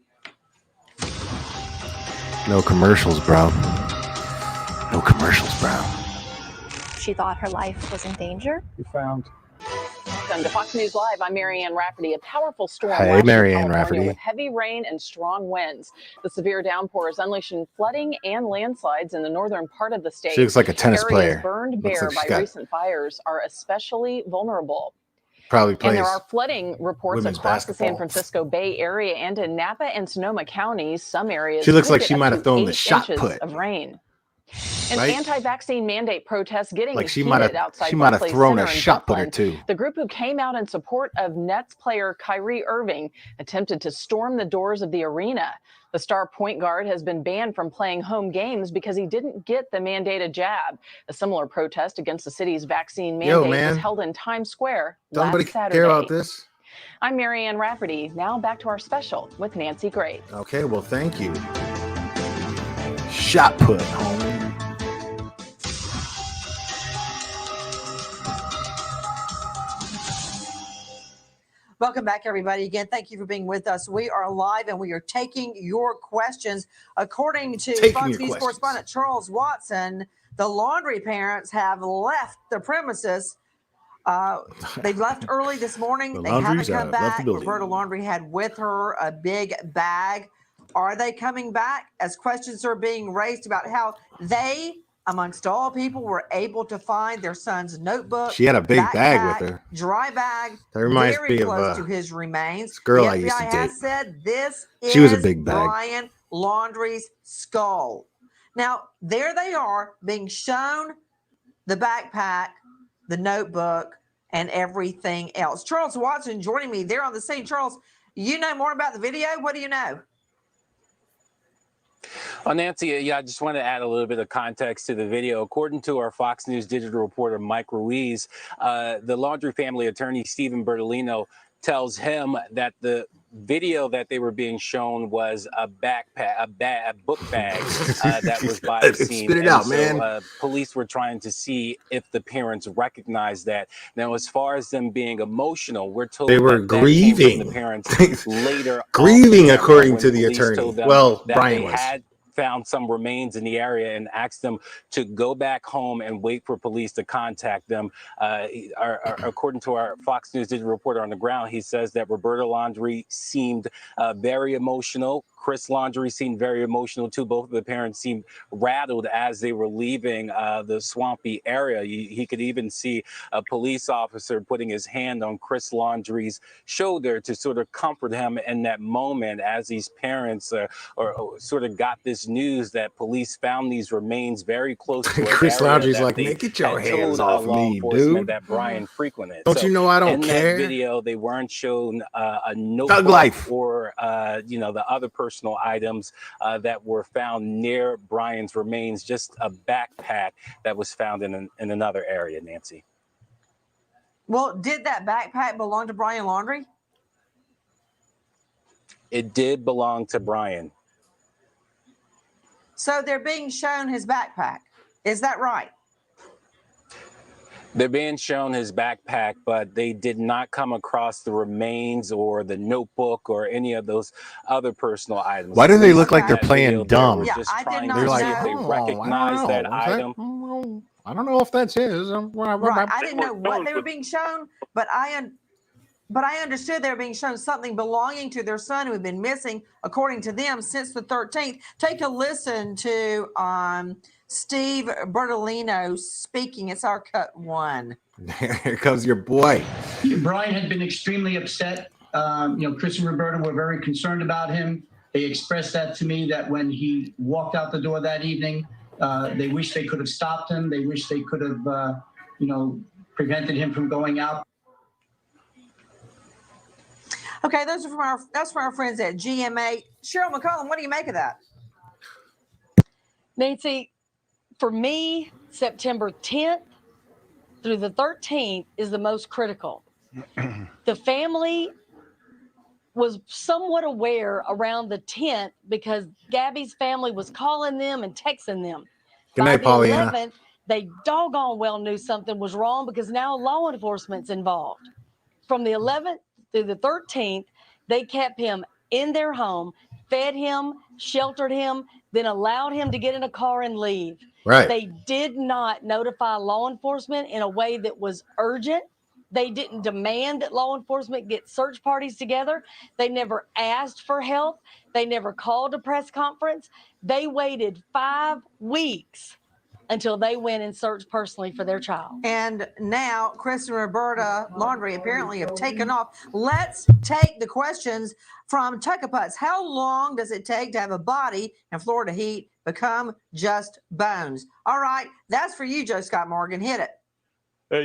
Speaker 1: No commercials, bro. No commercials, bro.
Speaker 19: She thought her life was in danger.
Speaker 18: You found.
Speaker 20: Welcome to Fox News Live. I'm Marianne Rafferty. A powerful storm
Speaker 1: Hey,
Speaker 20: lashed
Speaker 1: Marianne
Speaker 20: California
Speaker 1: Rafferty.
Speaker 20: with heavy rain and strong winds. The severe downpour is unleashing flooding and landslides in the northern part of the state.
Speaker 1: She looks like a tennis
Speaker 20: Areas
Speaker 1: player.
Speaker 20: burned
Speaker 1: Looks
Speaker 20: bare
Speaker 1: like she's
Speaker 20: by
Speaker 1: got-
Speaker 20: recent fires are especially vulnerable.
Speaker 1: Probably
Speaker 20: And
Speaker 1: plays
Speaker 20: there are flooding reports
Speaker 1: women's
Speaker 20: across the San
Speaker 1: basketball.
Speaker 20: Francisco Bay Area and in Napa and Sonoma counties. Some areas
Speaker 1: She looks
Speaker 20: could
Speaker 1: like
Speaker 20: get
Speaker 1: she
Speaker 20: up
Speaker 1: might
Speaker 20: to
Speaker 1: have thrown the
Speaker 20: 8
Speaker 1: shot
Speaker 20: inches
Speaker 1: put.
Speaker 20: of rain. An
Speaker 1: Right?
Speaker 20: anti-vaccine mandate protest getting
Speaker 1: Like she might
Speaker 20: heated
Speaker 1: have
Speaker 20: outside
Speaker 1: she might have
Speaker 20: Barclays
Speaker 1: thrown a
Speaker 20: Center in
Speaker 1: shot put
Speaker 20: Brooklyn.
Speaker 1: too.
Speaker 20: The group who came out in support of Nets player Kyrie Irving attempted to storm the doors of the arena. The star point guard has been banned from playing home games because he didn't get the mandated jab. A similar protest against the city's vaccine
Speaker 1: Yo,
Speaker 20: mandate
Speaker 1: man.
Speaker 20: was held in Times Square
Speaker 1: Somebody
Speaker 20: last Saturday.
Speaker 1: care about this?
Speaker 20: I'm Marianne Rafferty. Now back to our special with Nancy Grace.
Speaker 1: Okay, well, thank you. Shot put, homie.
Speaker 4: Welcome back, everybody. Again, thank you for being with us. We are live and we are taking your questions. According to
Speaker 1: Taking
Speaker 4: Fox
Speaker 1: your
Speaker 4: News
Speaker 1: questions.
Speaker 4: correspondent Charles Watson, the Laundrie parents have left the premises. They've left early this morning.
Speaker 1: The
Speaker 4: They haven't
Speaker 1: Laundries
Speaker 4: come
Speaker 1: left the
Speaker 4: back.
Speaker 1: building.
Speaker 4: Roberta Laundrie had with her a big bag. Are they coming back? As questions are being raised about how they Amongst all people were able to find their son's notebook.
Speaker 1: She had a big bag
Speaker 4: backpack,
Speaker 1: with her.
Speaker 4: Dry bag.
Speaker 1: That reminds
Speaker 4: very
Speaker 1: me of
Speaker 4: close to his remains.
Speaker 1: this girl
Speaker 4: the
Speaker 1: I
Speaker 4: FBI
Speaker 1: used to
Speaker 4: has
Speaker 1: date.
Speaker 4: said this
Speaker 1: She was a
Speaker 4: is
Speaker 1: big bag.
Speaker 4: Brian Laundrie's skull. Now, there they are being shown the backpack, the notebook, and everything else. Charles Watson joining me there on the scene. Charles, you know more about the video. What do you know?
Speaker 12: Well, Nancy, yeah, I just want to add a little bit of context to the video. According to our Fox News digital reporter, Mike Ruiz, the Laundrie family attorney, Stephen Bertolino, tells him that the video that they were being shown was a backpack, a book bag that was by the scene.
Speaker 1: Spit it out, man.
Speaker 12: Police were trying to see if the parents recognized that. Now, as far as them being emotional, we're told
Speaker 1: they were
Speaker 12: that
Speaker 1: grieving.
Speaker 12: came from the parents later.
Speaker 1: Grieving, according
Speaker 12: when
Speaker 1: to the
Speaker 12: police
Speaker 1: attorney.
Speaker 12: told them
Speaker 1: Well,
Speaker 12: that
Speaker 1: Brian
Speaker 12: they
Speaker 1: was.
Speaker 12: had found some remains in the area and asked them to go back home and wait for police to contact them. According to our Fox News digital reporter on the ground, he says that Roberta Laundrie seemed very emotional. Chris Laundrie seemed very emotional too. Both of the parents seemed rattled as they were leaving the swampy area. He could even see a police officer putting his hand on Chris Laundrie's shoulder to sort of comfort him in that moment as these parents or sort of got this news that police found these remains very close to an
Speaker 1: Chris
Speaker 12: area
Speaker 1: Laundrie's
Speaker 12: that
Speaker 1: like,
Speaker 12: they
Speaker 1: man, get your
Speaker 12: had
Speaker 1: hands
Speaker 12: told
Speaker 1: off
Speaker 12: law
Speaker 1: me,
Speaker 12: enforcement
Speaker 1: dude.
Speaker 12: that Brian frequented.
Speaker 1: Don't you know I don't care?
Speaker 12: In that video, they weren't shown a
Speaker 1: Thug
Speaker 12: notebook
Speaker 1: life.
Speaker 12: or the other personal items that were found near Brian's remains. Just a backpack that was found in another area. Nancy.
Speaker 4: Well, did that backpack belong to Brian Laundrie?
Speaker 12: It did belong to Brian.
Speaker 4: So they're being shown his backpack. Is that right?
Speaker 12: They're being shown his backpack, but they did not come across the remains or the notebook or any of those other personal items.
Speaker 1: Why do they look like they're playing dumb?
Speaker 4: Yeah, I did not
Speaker 1: They're like,
Speaker 4: know.
Speaker 12: If they recognize that item.
Speaker 1: I don't know if that's his.
Speaker 4: Right. I didn't know what they were being shown, but I understood they were being shown something belonging to their son who had been missing, according to them, since the 13th. Take a listen to Steve Bertolino speaking. It's our cut one.
Speaker 1: Here comes your boy.
Speaker 21: Brian had been extremely upset. Chris and Roberta were very concerned about him. They expressed that to me, that when he walked out the door that evening, they wish they could have stopped him. They wish they could have, prevented him from going out.
Speaker 4: Okay, that's from our friends at GMA. Cheryl McCollum, what do you make of that?
Speaker 13: Nancy, for me, September 10th through the 13th is the most critical. The family was somewhat aware around the 10th because Gabby's family was calling them and texting them.
Speaker 1: Good night, Paulina.
Speaker 13: 11th, they doggone well knew something was wrong because now law enforcement's involved. From the 11th through the 13th, they kept him in their home, fed him, sheltered him, then allowed him to get in a car and leave.
Speaker 1: Right.
Speaker 13: They did not notify law enforcement in a way that was urgent. They didn't demand that law enforcement get search parties together. They never asked for help. They never called a press conference. They waited 5 weeks until they went and searched personally for their child.
Speaker 4: And now Chris and Roberta Laundrie apparently have taken off. Let's take the questions from Tuckaputz. How long does it take to have a body in Florida heat become just bones? All right, that's for you, Joe Scott Morgan. Hit it.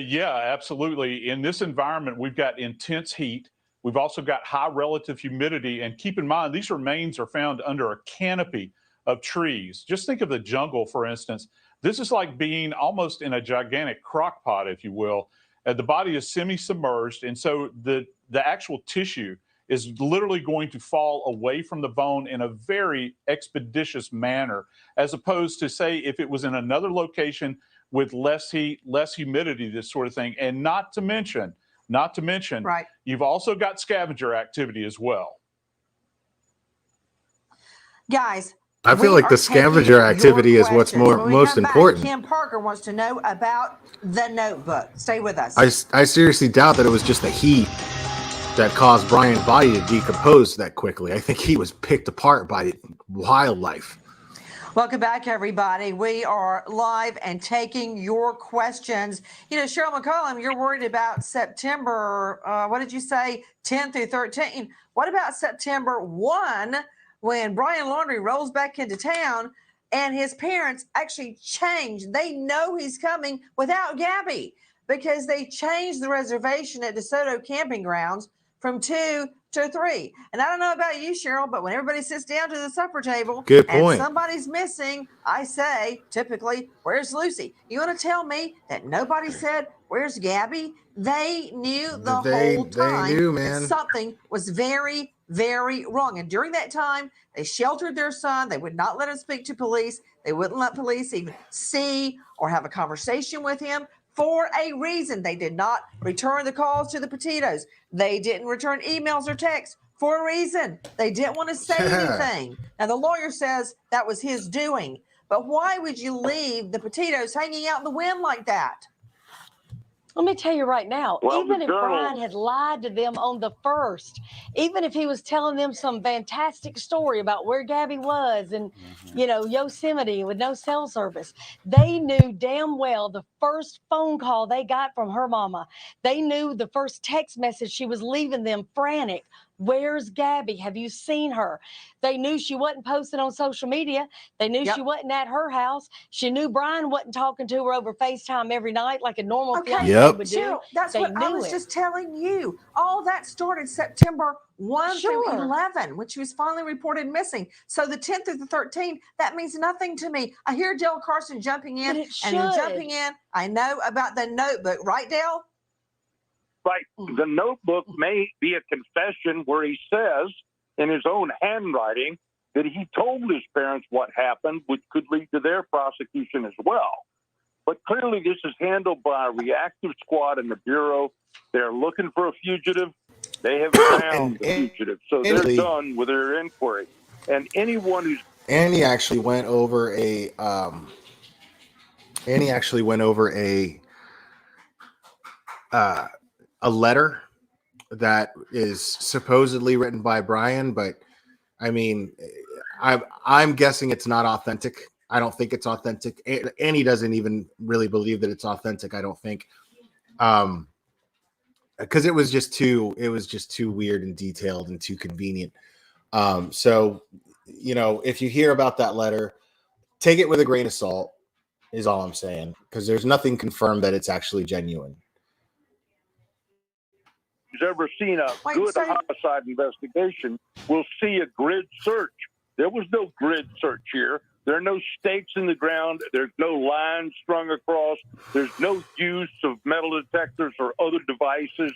Speaker 17: Yeah, absolutely. In this environment, we've got intense heat. We've also got high relative humidity. And keep in mind, these remains are found under a canopy of trees. Just think of the jungle, for instance. This is like being almost in a gigantic crock pot, if you will. The body is semi-submerged, and so the actual tissue is literally going to fall away from the bone in a very expeditious manner, as opposed to, say, if it was in another location with less heat, less humidity, this sort of thing. And not to mention,
Speaker 4: right,
Speaker 17: you've also got scavenger activity as well.
Speaker 4: Guys,
Speaker 1: I feel like the scavenger activity is what's most important.
Speaker 4: Kim Parker wants to know about the notebook. Stay with us.
Speaker 1: I seriously doubt that it was just the heat that caused Brian's body to decompose that quickly. I think he was picked apart by wildlife.
Speaker 4: Welcome back, everybody. We are live and taking your questions. You know, Cheryl McCollum, you're worried about September, what did you say, 10 through 13? What about September 1 when Brian Laundrie rolls back into town and his parents actually change? They know he's coming without Gabby because they changed the reservation at DeSoto Camping Grounds from 2 to 3. And I don't know about you, Cheryl, but when everybody sits down to the supper table
Speaker 1: Good
Speaker 4: and
Speaker 1: point.
Speaker 4: somebody's missing, I say, typically, where's Lucy? You want to tell me that nobody said, where's Gabby? They knew the whole time
Speaker 1: they knew,
Speaker 4: that
Speaker 1: man.
Speaker 4: something was very, very wrong. And during that time, they sheltered their son. They would not let him speak to police. They wouldn't let police even see or have a conversation with him. For a reason, they did not return the calls to the Petitos. They didn't return emails or texts for a reason. They didn't want to say anything. Now, the lawyer says that was his doing. But why would you leave the Petitos hanging out in the wind like that?
Speaker 13: Let me tell you right now,
Speaker 14: Well,
Speaker 13: even if
Speaker 14: the journal-
Speaker 13: Brian had lied to them on the 1st, even if he was telling them some fantastic story about where Gabby was and, you know, Yosemite with no cell service, they knew damn well the first phone call they got from her mama. They knew the first text message she was leaving them frantic. Where's Gabby? Have you seen her? They knew she wasn't posting on social media. They knew she wasn't at her house. She knew Brian wasn't talking to her over FaceTime every night like a normal fiance would do.
Speaker 4: Cheryl, that's
Speaker 13: They
Speaker 4: what I
Speaker 13: knew
Speaker 4: was
Speaker 13: it.
Speaker 4: just telling you. All that started September 1 through 11, when she was finally reported missing. So the 10th through the 13th, that means nothing to me. I hear Dale Carson jumping in,
Speaker 13: But it
Speaker 4: and in
Speaker 13: should.
Speaker 4: jumping in, I know about the notebook. Right, Dale?
Speaker 14: Right. The notebook may be a confession where he says in his own handwriting that he told his parents what happened, which could lead to their prosecution as well. But clearly this is handled by a reactive squad in the Bureau. They're looking for a fugitive. They have found the fugitive. So they're done with their inquiry. And anyone who's
Speaker 1: Annie actually went over a letter that is supposedly written by Brian, but I mean, I'm guessing it's not authentic. I don't think it's authentic. Annie doesn't even really believe that it's authentic. I don't think, because it was just too weird and detailed and too convenient. So, you know, if you hear about that letter, take it with a grain of salt, is all I'm saying, because there's nothing confirmed that it's actually genuine.
Speaker 14: who's ever seen a good homicide investigation will see a grid search. There was no grid search here. There are no stakes in the ground. There's no lines strung across. There's no use of metal detectors or other devices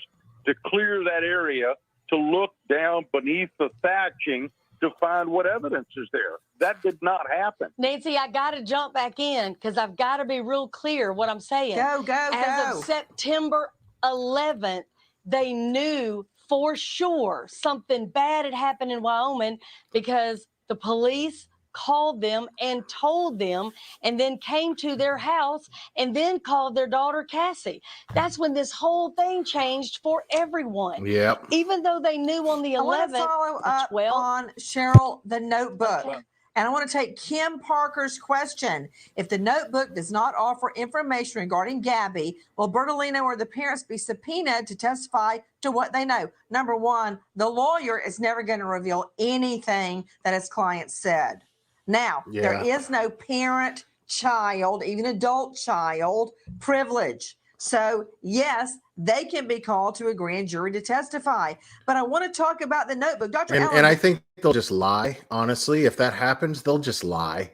Speaker 14: to clear that area to look down beneath the thatching to find what evidence is there. That did not happen.
Speaker 13: Nancy, I got to jump back in because I've got to be real clear what I'm saying. As of September 11th, they knew for sure something bad had happened in Wyoming because the police called them and told them and then came to their house and then called their daughter Cassie. That's when this whole thing changed for everyone.
Speaker 1: Yep.
Speaker 13: Even though they knew on the 11th.
Speaker 4: I want to follow up on Cheryl, the notebook. Okay. And I want to take Kim Parker's question. If the notebook does not offer information regarding Gabby, will Bertolino or the parents be subpoenaed to testify to what they know? Number one, the lawyer is never going to reveal anything that his client said. Now, there is no parent-child, even adult-child privilege. So, yes, they can be called to a grand jury to testify. But I want to talk about the notebook. Dr. Allen.
Speaker 1: And I think they'll just lie. Honestly, if that happens, they'll just lie.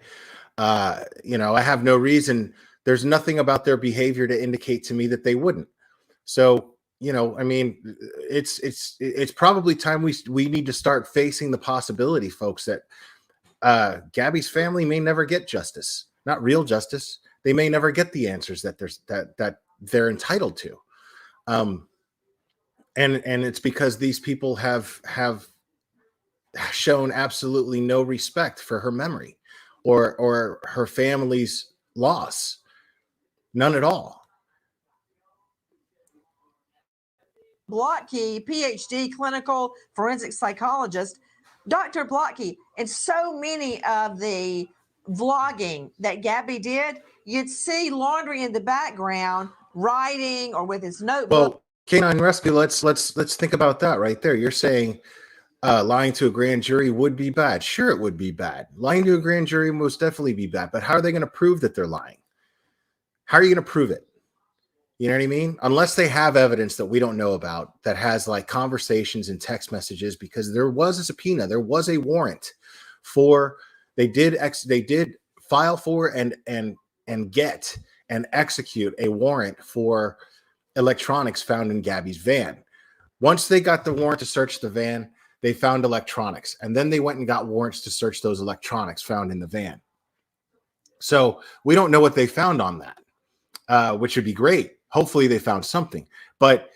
Speaker 1: You know, I have no reason. There's nothing about their behavior to indicate to me that they wouldn't. So, you know, I mean, it's probably time we need to start facing the possibility, folks, that Gabby's family may never get justice, not real justice. They may never get the answers that they're entitled to. And it's because these people have shown absolutely no respect for her memory or her family's loss. None at all.
Speaker 4: Blotke, PhD, clinical forensic psychologist. Dr. Blotke, in so many of the vlogging that Gabby did, you'd see Laundrie in the background writing or with his notebook.
Speaker 1: Well, Canine Rescue, let's think about that right there. You're saying lying to a grand jury would be bad. Sure, it would be bad. Lying to a grand jury would most definitely be bad. But how are they going to prove that they're lying? How are you going to prove it? You know what I mean? Unless they have evidence that we don't know about that has like conversations and text messages, because there was a subpoena, there was a warrant for they did file for and get and execute a warrant for electronics found in Gabby's van. Once they got the warrant to search the van, they found electronics, and then they went and got warrants to search those electronics found in the van. So we don't know what they found on that, which would be great. Hopefully they found something, but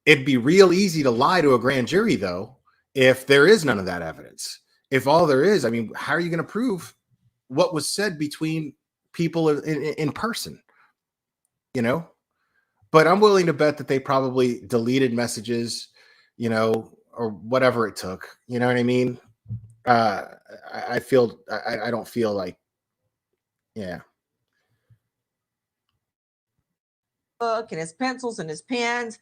Speaker 1: it'd be real easy to lie to a grand jury though, if there is none of that evidence. If all there is, I mean, how are you going to prove what was said between people in person, you know? But I'm willing to bet that they probably deleted messages, you know, or whatever it took. You know what I mean? I don't feel like, yeah.
Speaker 4: Book and his pencils and his pens.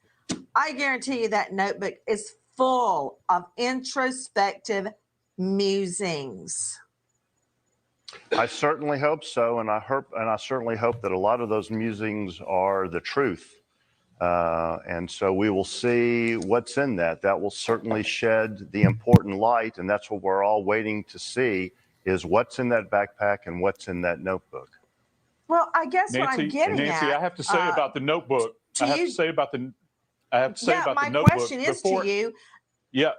Speaker 4: I guarantee you that notebook is full of introspective musings.
Speaker 18: I certainly hope so, and I certainly hope that a lot of those musings are the truth. And so we will see what's in that. That will certainly shed the important light, and that's what we're all waiting to see, is what's in that backpack and what's in that notebook.
Speaker 4: Well, I guess what I'm getting
Speaker 17: Nancy,
Speaker 4: at,
Speaker 17: I have to say about the notebook. I have to say about the notebook.
Speaker 4: My question is to you.
Speaker 17: Yeah.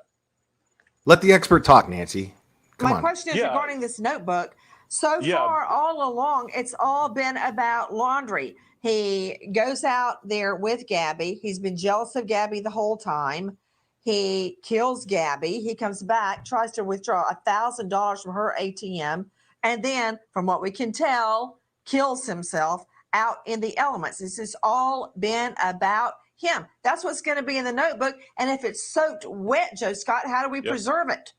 Speaker 1: Let the expert talk, Nancy. Come on.
Speaker 4: My question is regarding this notebook. So far, all along, it's all been about Laundrie. He goes out there with Gabby. He's been jealous of Gabby the whole time. He kills Gabby. He comes back, tries to withdraw $1,000 from her ATM, and then, from what we can tell, kills himself out in the elements. This has all been about him. That's what's going to be in the notebook. And if it's soaked wet, Joe Scott, how do we preserve it?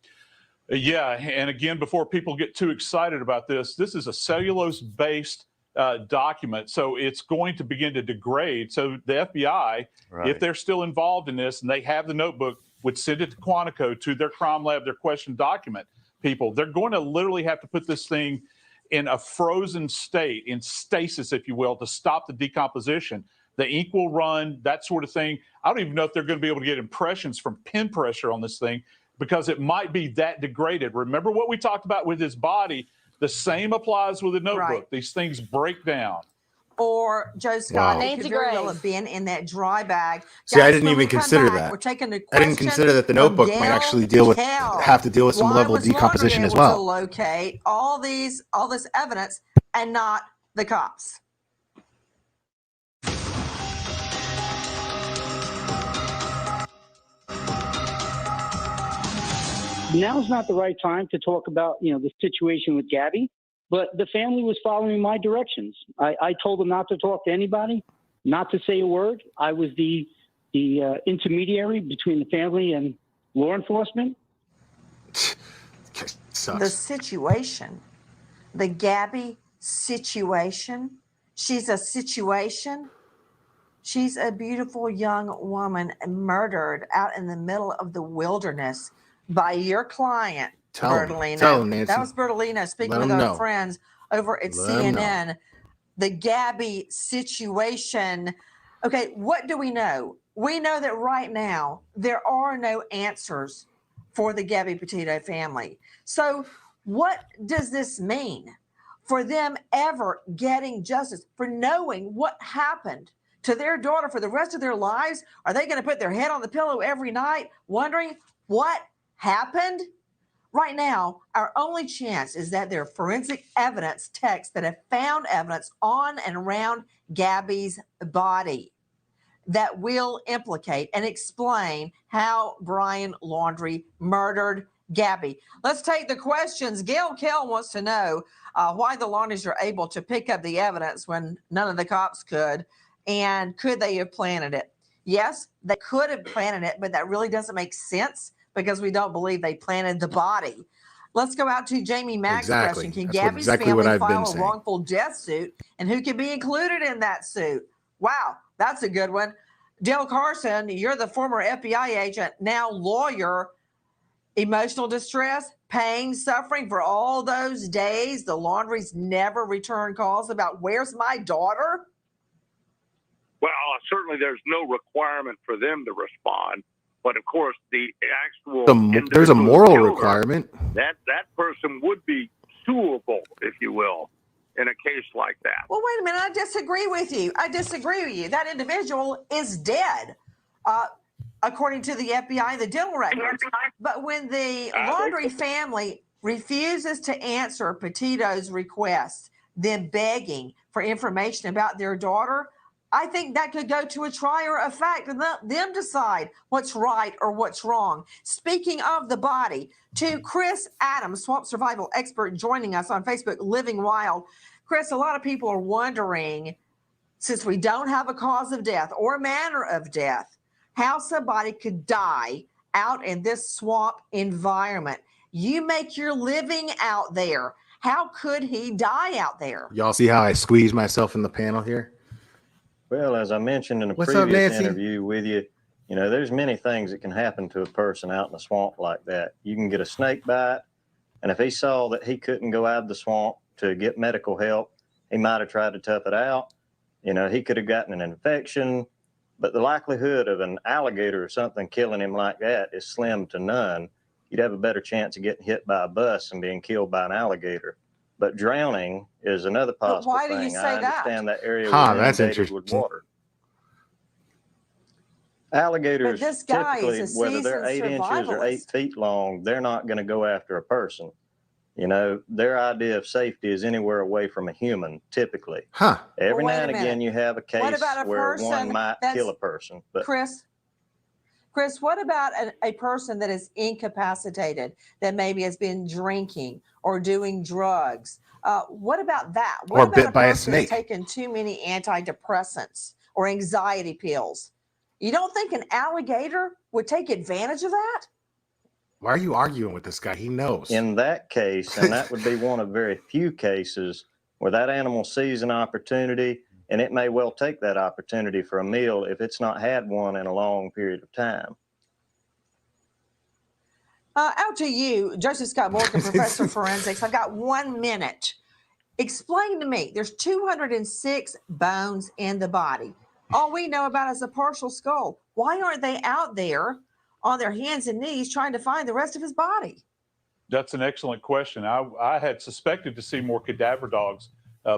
Speaker 17: Yeah, and again, before people get too excited about this is a cellulose-based document, so it's going to begin to degrade. So the FBI, if they're still involved in this and they have the notebook, would send it to Quantico, to their crime lab, their question document people. They're going to literally have to put this thing in a frozen state, in stasis, if you will, to stop the decomposition. The ink will run, that sort of thing. I don't even know if they're going to be able to get impressions from pen pressure on this thing, because it might be that degraded. Remember what we talked about with his body? The same applies with a notebook.
Speaker 4: Right.
Speaker 17: These things break down.
Speaker 4: Or Joe Scott, it could very well have been in that dry bag.
Speaker 1: See, I didn't even consider that.
Speaker 4: We're taking the
Speaker 1: I didn't consider that the notebook might actually have to deal with some level of decomposition as well.
Speaker 4: To locate all this evidence and not the cops.
Speaker 3: Now's not the right time to talk about, the situation with Gabby, but the family was following my directions. I told them not to talk to anybody, not to say a word. I was the intermediary between the family and law enforcement.
Speaker 4: The situation, the Gabby situation, she's a situation. She's a beautiful young woman murdered out in the middle of the wilderness by your client, Bertolino.
Speaker 1: Tell him, Nancy.
Speaker 4: That was Bertolino speaking with our friends over at CNN. The Gabby situation. Okay, what do we know? We know that right now there are no answers for the Gabby Petito family. So what does this mean for them ever getting justice, for knowing what happened to their daughter for the rest of their lives? Are they going to put their head on the pillow every night wondering what happened? Right now, our only chance is that there are forensic evidence texts that have found evidence on and around Gabby's body that will implicate and explain how Brian Laundrie murdered Gabby. Let's take the questions. Gail Kell wants to know why the Laundries are able to pick up the evidence when none of the cops could, and could they have planted it? Yes, they could have planted it, but that really doesn't make sense because we don't believe they planted the body. Let's go out to Jamie Mack's
Speaker 1: Exactly.
Speaker 4: question. Can
Speaker 1: That's
Speaker 4: Gabby's
Speaker 1: exactly what
Speaker 4: family
Speaker 1: I've been
Speaker 4: file a
Speaker 1: saying.
Speaker 4: wrongful death suit, and who can be included in that suit? Wow, that's a good one. Dale Carson, you're the former FBI agent, now lawyer. Emotional distress, pain, suffering for all those days. The Laundries never return calls about where's my daughter?
Speaker 14: Well, certainly there's no requirement for them to respond. But of course, the actual
Speaker 1: There's a
Speaker 14: individual
Speaker 1: moral
Speaker 14: killer,
Speaker 1: requirement.
Speaker 14: that person would be suable, if you will, in a case like that.
Speaker 4: Well, wait a minute. I disagree with you. That individual is dead, according to the FBI, the dental records. But when the Laundrie family refuses to answer Petito's request, then begging for information about their daughter, I think that could go to a trier of fact and let them decide what's right or what's wrong. Speaking of the body, to Chris Adams, swamp survival expert, joining us on Facebook, Living Wild. Chris, a lot of people are wondering, since we don't have a cause of death or manner of death, how somebody could die out in this swamp environment. You make your living out there. How could he die out there?
Speaker 1: Y'all see how I squeeze myself in the panel here?
Speaker 15: Well, as I mentioned in a
Speaker 1: What's up,
Speaker 15: previous
Speaker 1: Nancy?
Speaker 15: interview with you, there's many things that can happen to a person out in the swamp like that. You can get a snake bite, and if he saw that he couldn't go out of the swamp to get medical help, he might have tried to tough it out. He could have gotten an infection, but the likelihood of an alligator or something killing him like that is slim to none. You'd have a better chance of getting hit by a bus and being killed by an alligator. But drowning is another possible
Speaker 4: why do
Speaker 15: thing.
Speaker 4: you say
Speaker 15: I understand that area
Speaker 1: Huh,
Speaker 15: was
Speaker 1: that's
Speaker 15: inundated with
Speaker 1: interesting.
Speaker 15: water. Alligators,
Speaker 4: But this guy
Speaker 15: typically,
Speaker 4: is a
Speaker 15: whether they're 8
Speaker 4: seasoned
Speaker 15: inches or 8
Speaker 4: survivalist.
Speaker 15: feet long, they're not going to go after a person. Their idea of safety is anywhere away from a human, typically.
Speaker 1: Huh.
Speaker 15: Every
Speaker 4: Well, wait
Speaker 15: now
Speaker 4: a
Speaker 15: and again,
Speaker 4: minute.
Speaker 15: you have a
Speaker 4: What
Speaker 15: case
Speaker 4: about a
Speaker 15: where
Speaker 4: person
Speaker 15: one might
Speaker 4: that's-
Speaker 15: kill a person. But
Speaker 4: Chris, what about a person that is incapacitated, that maybe has been drinking or doing drugs? What about that? What
Speaker 1: Or
Speaker 4: about
Speaker 1: bit by a
Speaker 4: person that's
Speaker 1: snake.
Speaker 4: taken too many antidepressants or anxiety pills? You don't think an alligator would take advantage of that?
Speaker 1: Why are you arguing with this guy? He knows.
Speaker 15: in that case, and that would be one of very few cases where that animal sees an opportunity, and it may well take that opportunity for a meal if it's not had one in a long period of time.
Speaker 4: Out to you, Joseph Scott Morgan, professor of forensics. I've got 1 minute. Explain to me, there's 206 bones in the body. All we know about is a partial skull. Why aren't they out there on their hands and knees trying to find the rest of his body?
Speaker 17: That's an excellent question. I had suspected to see more cadaver dogs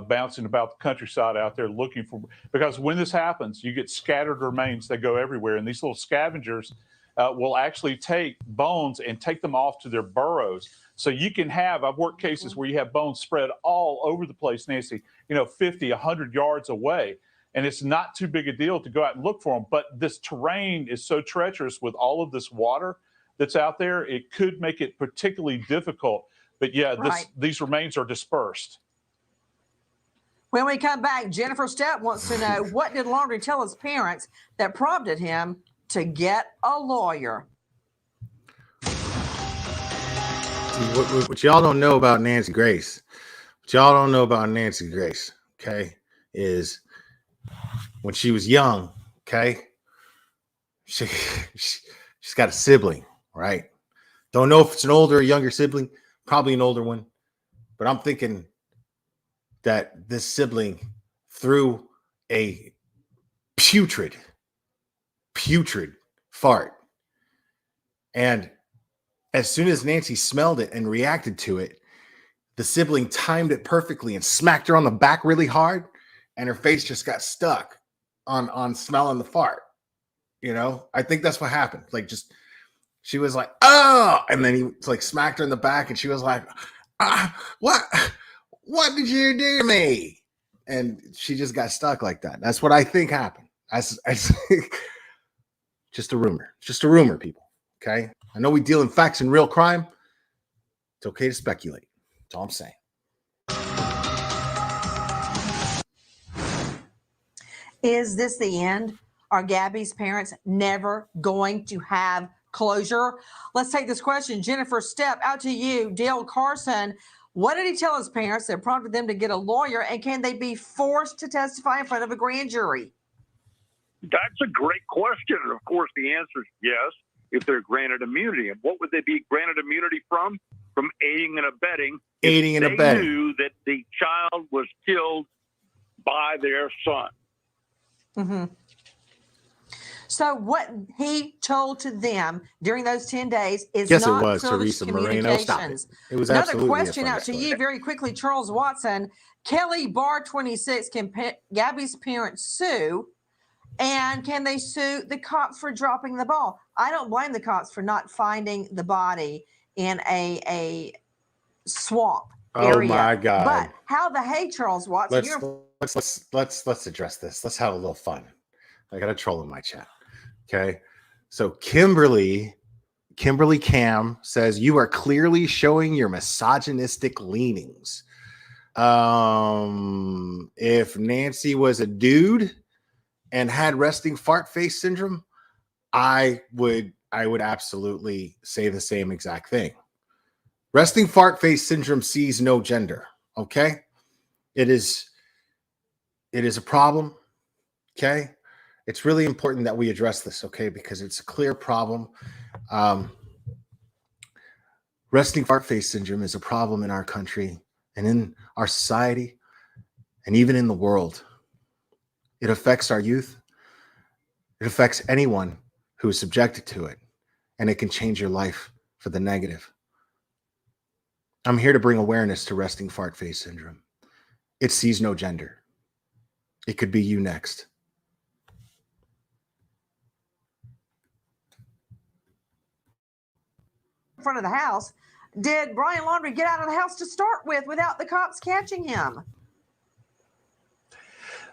Speaker 17: bouncing about the countryside out there looking for, because when this happens, you get scattered remains that go everywhere, and these little scavengers will actually take bones and take them off to their burrows. So you can have, I've worked cases where you have bones spread all over the place, Nancy, 50, 100 yards away. And it's not too big a deal to go out and look for them. But this terrain is so treacherous with all of this water that's out there, it could make it particularly difficult. But yeah, these remains are dispersed.
Speaker 4: When we come back, Jennifer Stepp wants to know, what did Laundrie tell his parents that prompted him to get a lawyer?
Speaker 1: What y'all don't know about Nancy Grace, okay, is when she was young, okay, she's got a sibling, right? Don't know if it's an older or younger sibling, probably an older one, but I'm thinking that this sibling threw a putrid fart. And as soon as Nancy smelled it and reacted to it, the sibling timed it perfectly and smacked her on the back really hard, and her face just got stuck on smelling the fart. I think that's what happened. She was like, oh, and then he smacked her in the back, and she was like, what did you do to me? And she just got stuck like that. That's what I think happened. I just a rumor. Just a rumor, people. Okay? I know we deal in facts and real crime. It's okay to speculate. That's all I'm saying.
Speaker 4: Is this the end? Are Gabby's parents never going to have closure. Let's take this question. Jennifer Stepp, out to you. Dale Carson, what did he tell his parents that prompted them to get a lawyer, and can they be forced to testify in front of a grand jury?
Speaker 14: That's a great question. And of course, the answer is yes, if they're granted immunity. And what would they be granted immunity from? From aiding and abetting.
Speaker 1: Aiding and
Speaker 14: They
Speaker 1: abetting.
Speaker 14: knew that the child was killed by their son.
Speaker 4: Mm-hmm. So what he told to them during those 10 days is
Speaker 1: Yes, it
Speaker 4: not
Speaker 1: was
Speaker 4: privileged
Speaker 1: Teresa Moreno. Stop it.
Speaker 4: communications.
Speaker 1: It was
Speaker 4: Another
Speaker 1: absolutely a
Speaker 4: question out to
Speaker 1: funny
Speaker 4: you
Speaker 1: story.
Speaker 4: very quickly, Charles Watson. Kelly Bar 26, can Gabby's parents sue? And can they sue the cops for dropping the ball? I don't blame the cops for not finding the body in a swamp area.
Speaker 1: Oh my God.
Speaker 4: But how the hey, Charles Watson?
Speaker 1: Let's address this. Let's have a little fun. I got a troll in my chat. Okay. So Kimberly Cam says you are clearly showing your misogynistic leanings. If Nancy was a dude and had resting fart face syndrome, I would absolutely say the same exact thing. Resting fart face syndrome sees no gender. Okay. It is a problem. Okay. It's really important that we address this, okay, because it's a clear problem. Resting fart face syndrome is a problem in our country and in our society and even in the world. It affects our youth. It affects anyone who is subjected to it, and it can change your life for the negative. I'm here to bring awareness to resting fart face syndrome. It sees no gender. It could be you next.
Speaker 4: In front of the house. Did Brian Laundrie get out of the house to start with without the cops catching him?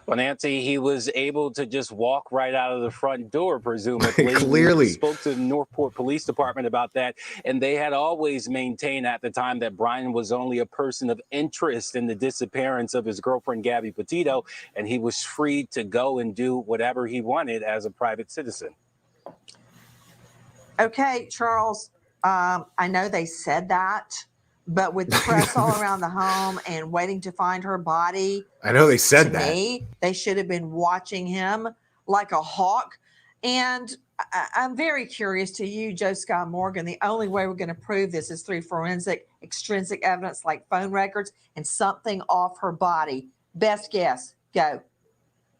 Speaker 12: Well, Nancy, he was able to just walk right out of the front door, presumably.
Speaker 1: Clearly.
Speaker 12: We spoke to the Northport Police Department about that, and they had always maintained at the time that Brian was only a person of interest in the disappearance of his girlfriend, Gabby Petito, and he was free to go and do whatever he wanted as a private citizen.
Speaker 4: Okay, Charles, I know they said that, but with the press all around the home and waiting to find her body,
Speaker 1: I know they said that.
Speaker 4: To me, they should have been watching him like a hawk. And I'm very curious to you, Joe Sky Morgan. The only way we're going to prove this is through forensic, extrinsic evidence like phone records and something off her body. Best guess. Go.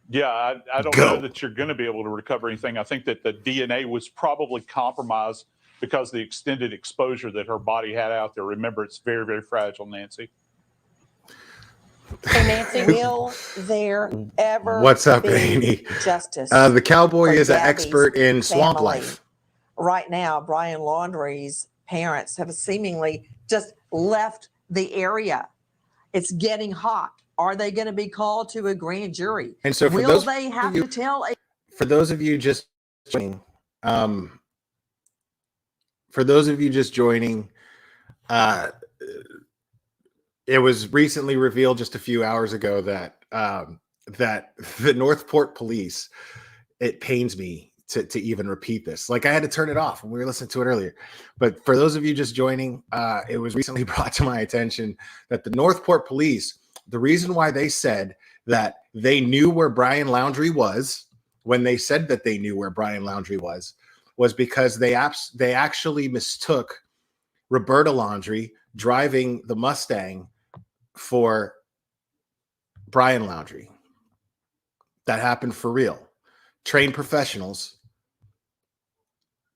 Speaker 17: Yeah, I don't know that you're going to be able to recover anything. I think that the DNA was probably compromised because of the extended exposure that her body had out there. Remember, it's very, very fragile, Nancy.
Speaker 4: Hey, Nancy, will there ever
Speaker 1: What's up,
Speaker 4: be
Speaker 1: Amy?
Speaker 4: justice?
Speaker 1: The cowboy
Speaker 4: for
Speaker 1: is an
Speaker 4: Gabby's
Speaker 1: expert in swamp
Speaker 4: family?
Speaker 1: life.
Speaker 4: Right now, Brian Laundrie's parents have seemingly just left the area. It's getting hot. Are they going to be called to a grand jury?
Speaker 1: And so,
Speaker 4: will they have to tell?
Speaker 1: For those of you just joining, it was recently revealed just a few hours ago that that the Northport Police. It pains me to even repeat this. Like, I had to turn it off when we were listening to it earlier. But for those of you just joining, it was recently brought to my attention that the Northport Police, the reason why they said that they knew where Brian Laundrie was, when they said that they knew where Brian Laundrie was because they actually mistook Roberta Laundrie driving the Mustang for Brian Laundrie. That happened for real. Trained professionals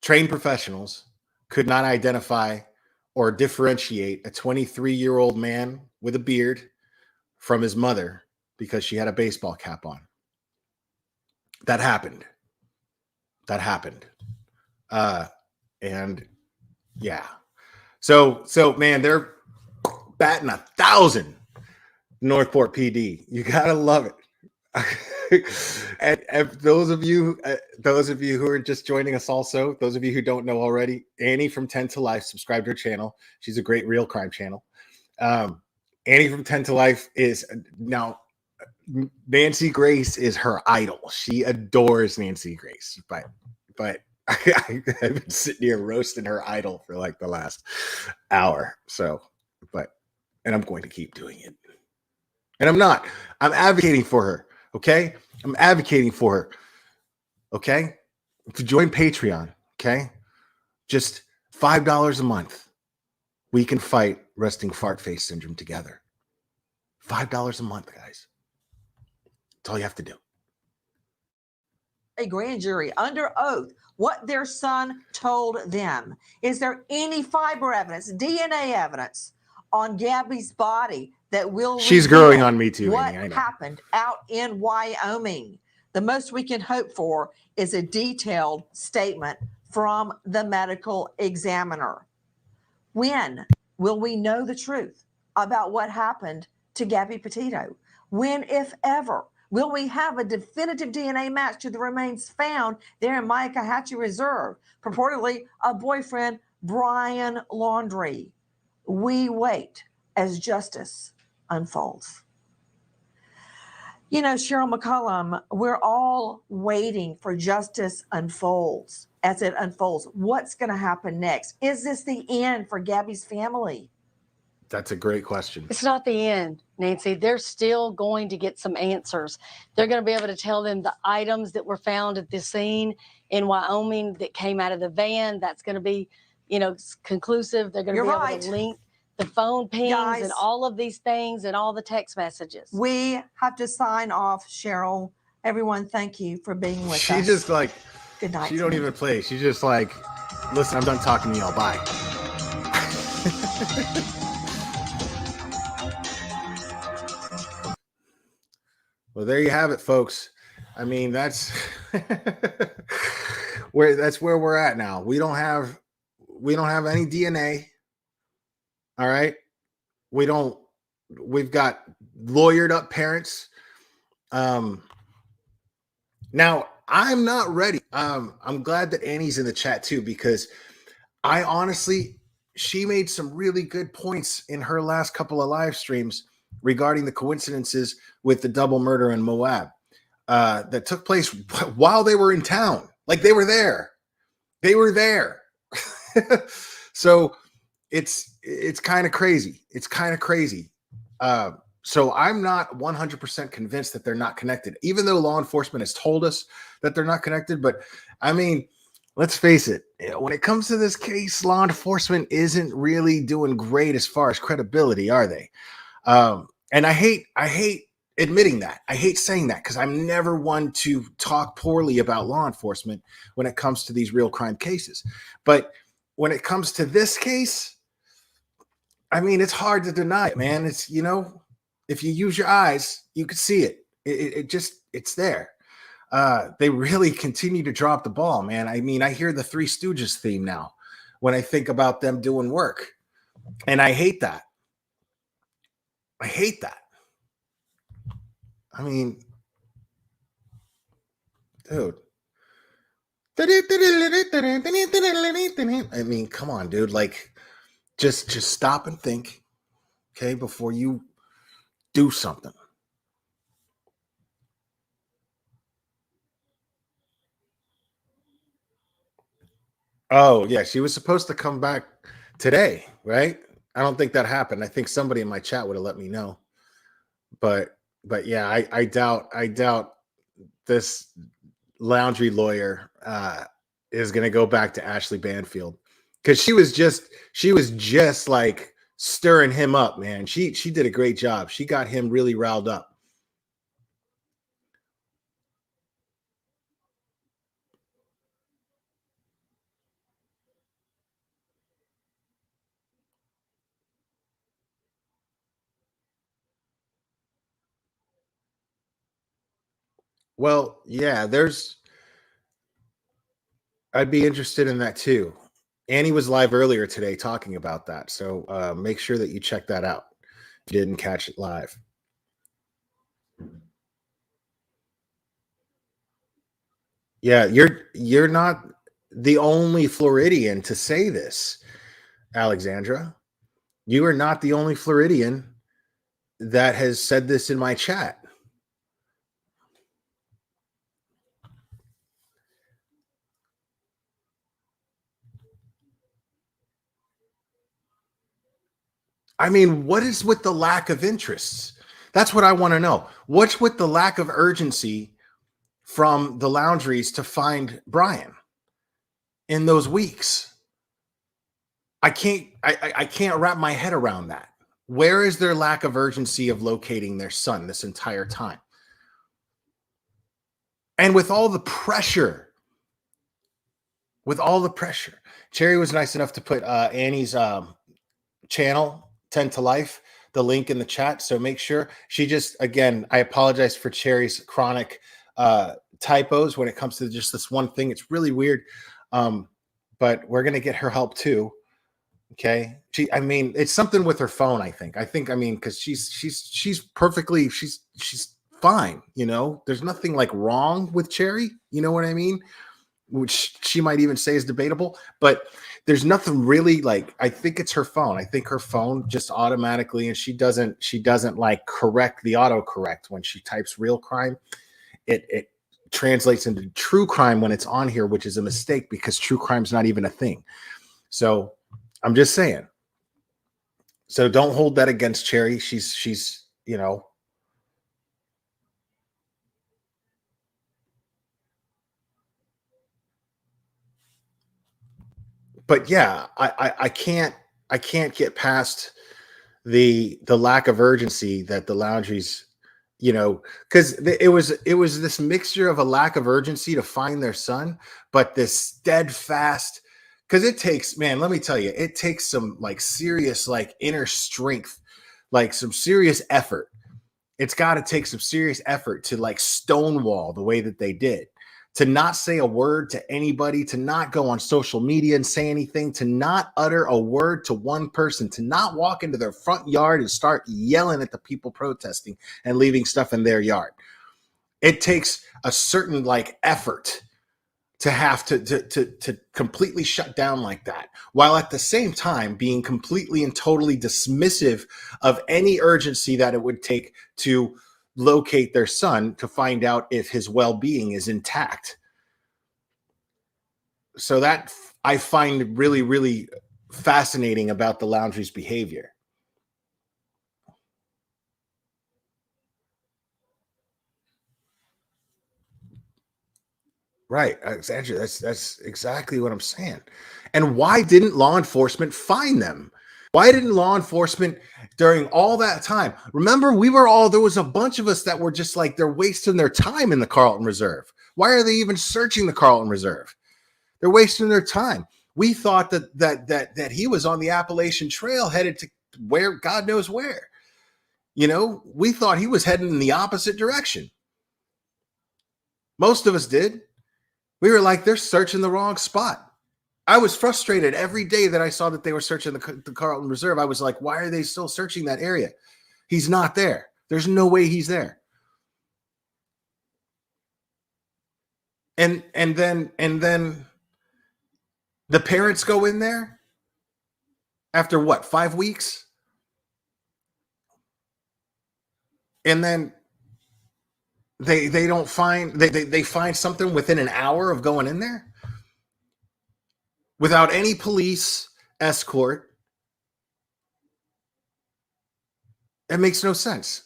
Speaker 1: could not identify or differentiate a 23-year-old man with a beard from his mother because she had a baseball cap on. That happened. And yeah. So man, they're batting 1,000 Northport PD. You gotta love it. and those of you who are just joining us, also those of you who don't know already, Annie from 10 to Life, subscribe to her channel. She's a great real crime channel. Annie from 10 to Life is now Nancy Grace is her idol. She adores Nancy Grace, but I've been sitting here roasting her idol for like the last hour. So, and I'm going to keep doing it. And I'm advocating for her. Okay. I'm advocating for her. Okay. To join Patreon. Okay. Just $5 a month. We can fight resting fart face syndrome together. $5 a month, guys. That's all you have to do.
Speaker 4: A grand jury under oath what their son told them. Is there any fiber evidence, DNA evidence on Gabby's body that will
Speaker 1: She's
Speaker 4: reveal
Speaker 1: growing on me too,
Speaker 4: what
Speaker 1: Amy. I know.
Speaker 4: happened out in Wyoming? The most we can hope for is a detailed statement from the medical examiner. When will we know the truth about what happened to Gabby Petito? When, if ever, will we have a definitive DNA match to the remains found there in Myakkahatchee Reserve, purportedly a boyfriend, Brian Laundrie? We wait as justice unfolds. You know, Cheryl McCollum, we're all waiting for justice unfolds. As it unfolds, what's going to happen next? Is this the end for Gabby's family?
Speaker 1: That's a great question.
Speaker 13: It's not the end, Nancy. They're still going to get some answers. They're going to be able to tell them the items that were found at the scene in Wyoming that came out of the van. That's going to be, conclusive. They're going to be able to link the phone pings and all of these things and all the text messages.
Speaker 4: We have to sign off, Cheryl. Everyone, thank you for being with us.
Speaker 1: She just like,
Speaker 4: good night.
Speaker 1: She don't even play. She's just like, listen, I'm done talking to y'all. Bye. Well, there you have it, folks. I mean, that's where we're at now. We don't have any DNA. All right. We've got lawyered up parents. Now I'm not ready. I'm glad that Annie's in the chat too, because she made some really good points in her last couple of live streams regarding the coincidences with the double murder in Moab that took place while they were in town. Like they were there. So it's kind of crazy. So I'm not 100% convinced that they're not connected, even though law enforcement has told us that they're not connected. But I mean, let's face it, when it comes to this case, law enforcement isn't really doing great as far as credibility, are they? And I hate admitting that. I hate saying that because I'm never one to talk poorly about law enforcement when it comes to these real crime cases. But when it comes to this case, I mean, it's hard to deny it, man. It's, if you use your eyes, you can see it. It's there. They really continue to drop the ball, man. I mean, I hear the Three Stooges theme now when I think about them doing work. And I hate that. I mean, dude. I mean, come on, dude. Like, just stop and think, okay, before you do something. Oh, yeah, she was supposed to come back today, right? I don't think that happened. I think somebody in my chat would have let me know. But yeah, I doubt this Laundrie lawyer is going to go back to Ashley Banfield, because she was just like stirring him up, man. She did a great job. She got him really riled up. Well, yeah, I'd be interested in that too. Annie was live earlier today talking about that. So make sure that you check that out if you didn't catch it live. Yeah, you're not the only Floridian to say this, Alexandra. You are not the only Floridian that has said this in my chat. I mean, what is with the lack of interest? That's what I want to know. What's with the lack of urgency from the Laundries to find Brian in those weeks? I can't wrap my head around that. Where is their lack of urgency of locating their son this entire time? And with all the pressure, Cherry was nice enough to put Annie's channel 10 to Life, the link in the chat. So make sure she just, again, I apologize for Cherry's chronic typos when it comes to just this one thing. It's really weird. But we're going to get her help too. Okay. I mean, it's something with her phone. I think, cause she's perfectly, she's fine. You know, there's nothing like wrong with Cherry. You know what I mean? Which she might even say is debatable, but there's nothing really like, I think it's her phone. I think her phone just automatically, and she doesn't like correct the autocorrect when she types real crime. It translates into true crime when it's on here, which is a mistake because true crime's not even a thing. So I'm just saying. So don't hold that against Cherry. She's, you know, but yeah, I can't get past the lack of urgency that the Laundries, you know, because it was this mixture of a lack of urgency to find their son, but this steadfast, because it takes, man, let me tell you, it takes some like serious like inner strength, like some serious effort. It's got to take some serious effort to like stonewall the way that they did, to not say a word to anybody, to not go on social media and say anything, to not utter a word to one person, to not walk into their front yard and start yelling at the people protesting and leaving stuff in their yard. It takes a certain like effort to have to completely shut down like that, while at the same time being completely and totally dismissive of any urgency that it would take to locate their son to find out if his well-being is intact. So that I find really, really fascinating about the Laundrie's behavior. Right. Andrew, that's exactly what I'm saying. And why didn't law enforcement find them? Why didn't law enforcement during all that time? Remember, there was a bunch of us that were just like, they're wasting their time in the Carlton Reserve. Why are they even searching the Carlton Reserve? They're wasting their time. We thought that he was on the Appalachian Trail headed to where, God knows where. You know, we thought he was heading in the opposite direction. Most of us did. We were like, they're searching the wrong spot. I was frustrated every day that I saw that they were searching the Carlton Reserve. I was like, why are they still searching that area? He's not there. There's no way he's there. And then the parents go in there after what, 5 weeks? And then they don't find, they find something within an hour of going in there without any police escort. It makes no sense.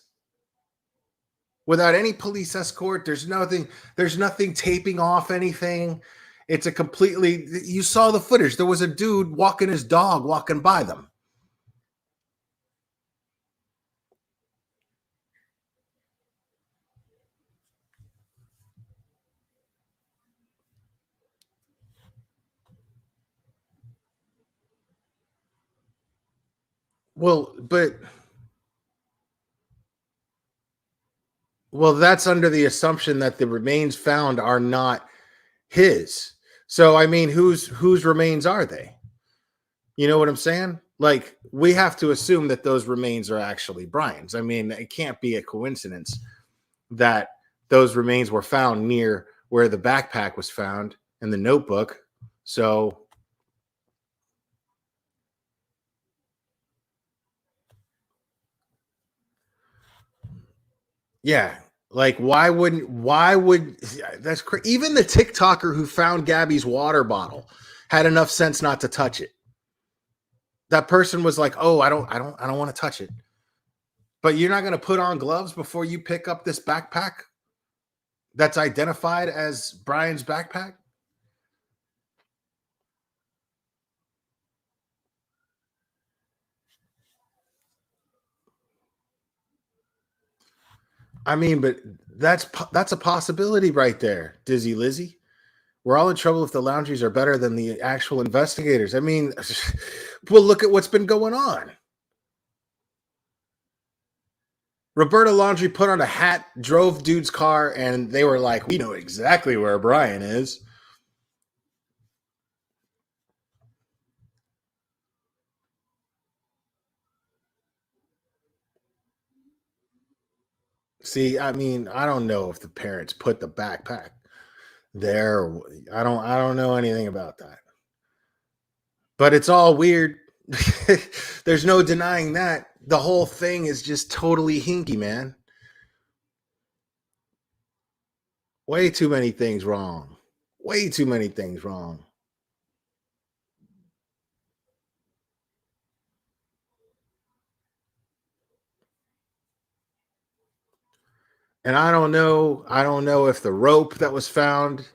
Speaker 1: Without any police escort, there's nothing taping off anything. It's a completely, you saw the footage. There was a dude walking his dog walking by them. Well, that's under the assumption that the remains found are not his. So, I mean, whose remains are they? You know what I'm saying? Like, we have to assume that those remains are actually Brian's. I mean, it can't be a coincidence that those remains were found near where the backpack was found and the notebook. So, yeah, like why would that's crazy. Even the TikToker who found Gabby's water bottle had enough sense not to touch it. That person was like, "Oh, I don't want to touch it." But you're not going to put on gloves before you pick up this backpack that's identified as Brian's backpack? I mean, but that's a possibility right there, Dizzy Lizzy. We're all in trouble if the Laundries are better than the actual investigators. I mean, well, look at what's been going on. Roberta Laundrie put on a hat, drove dude's car, and they were like, "We know exactly where Brian is." See, I mean, I don't know if the parents put the backpack there. I don't know anything about that. But it's all weird. There's no denying that. The whole thing is just totally hinky, man. Way too many things wrong. Way too many things wrong. And I don't know if the rope that was found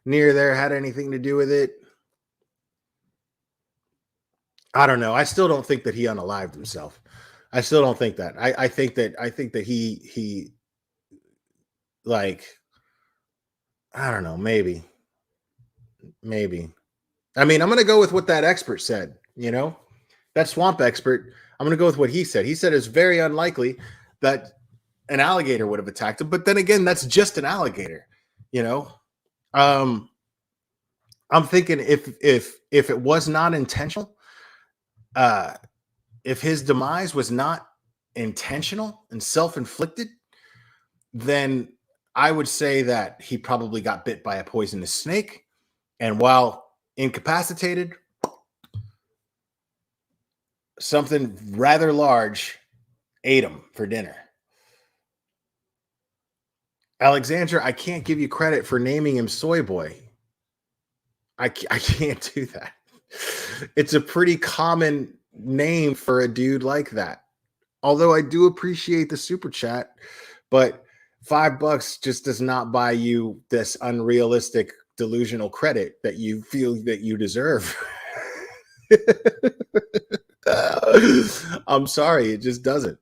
Speaker 1: near there had anything to do with it. I don't know. I still don't think that he unalived himself. I still don't think that. I think that he like, I don't know, maybe. I mean, I'm going to go with what that expert said, that swamp expert. I'm going to go with what he said. He said it's very unlikely that an alligator would have attacked him. But then again, that's just an alligator, I'm thinking if it was not intentional, if his demise was not intentional and self-inflicted, then I would say that he probably got bit by a poisonous snake. And while incapacitated, something rather large ate him for dinner. Alexandra, I can't give you credit for naming him Soy Boy. I can't do that. It's a pretty common name for a dude like that. Although I do appreciate the super chat, but $5 just does not buy you this unrealistic, delusional credit that you feel that you deserve. I'm sorry, it just doesn't.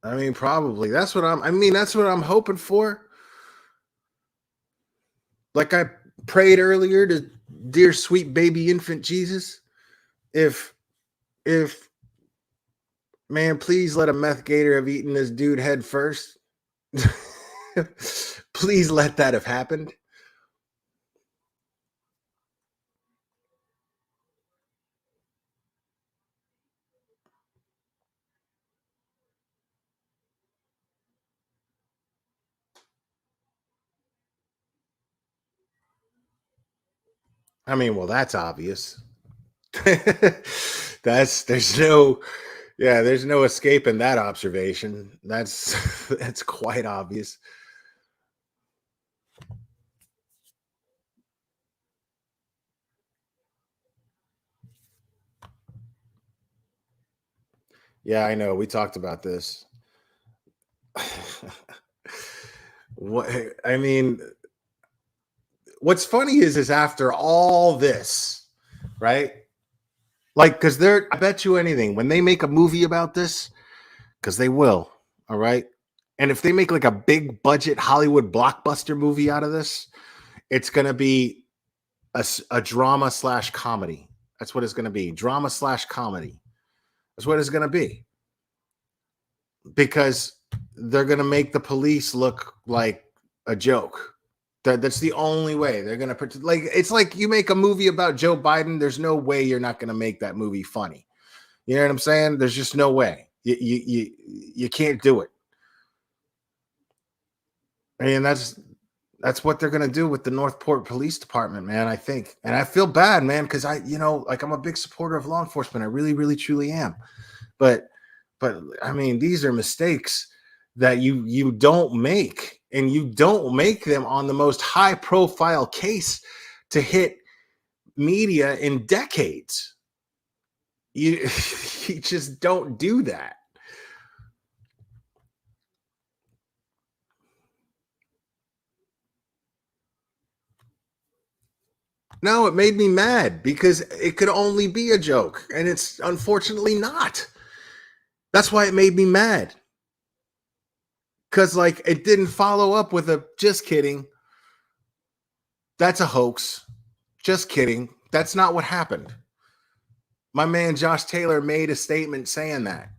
Speaker 1: I mean, probably. That's what I'm hoping for. Like I prayed earlier to dear sweet baby infant Jesus, if man, please let a meth gator have eaten this dude head first. Please let that have happened. I mean, well, that's obvious. There's no escaping that observation. That's quite obvious. Yeah, I know. We talked about this. What I mean, what's funny is after all this, right? Like, because I bet you anything, when they make a movie about this, because they will, all right? And if they make like a big budget Hollywood blockbuster movie out of this, it's going to be a drama / comedy. That's what it's going to be. Drama / comedy. That's what it's going to be. Because they're going to make the police look like a joke. That's the only way they're going to like. It's like you make a movie about Joe Biden. There's no way you're not going to make that movie funny. You know what I'm saying? There's just no way. You can't do it. And that's That's what they're gonna do with the Northport Police Department, man. I think, and I feel bad, man, because like I'm a big supporter of law enforcement. I really, really, truly am. But I mean, these are mistakes that you don't make, and you don't make them on the most high profile case to hit media in decades. You you just don't do that. No, it made me mad because it could only be a joke, and it's unfortunately not. That's why it made me mad. Because, like, it didn't follow up with a just kidding. That's a hoax. Just kidding. That's not what happened. My man Josh Taylor made a statement saying that.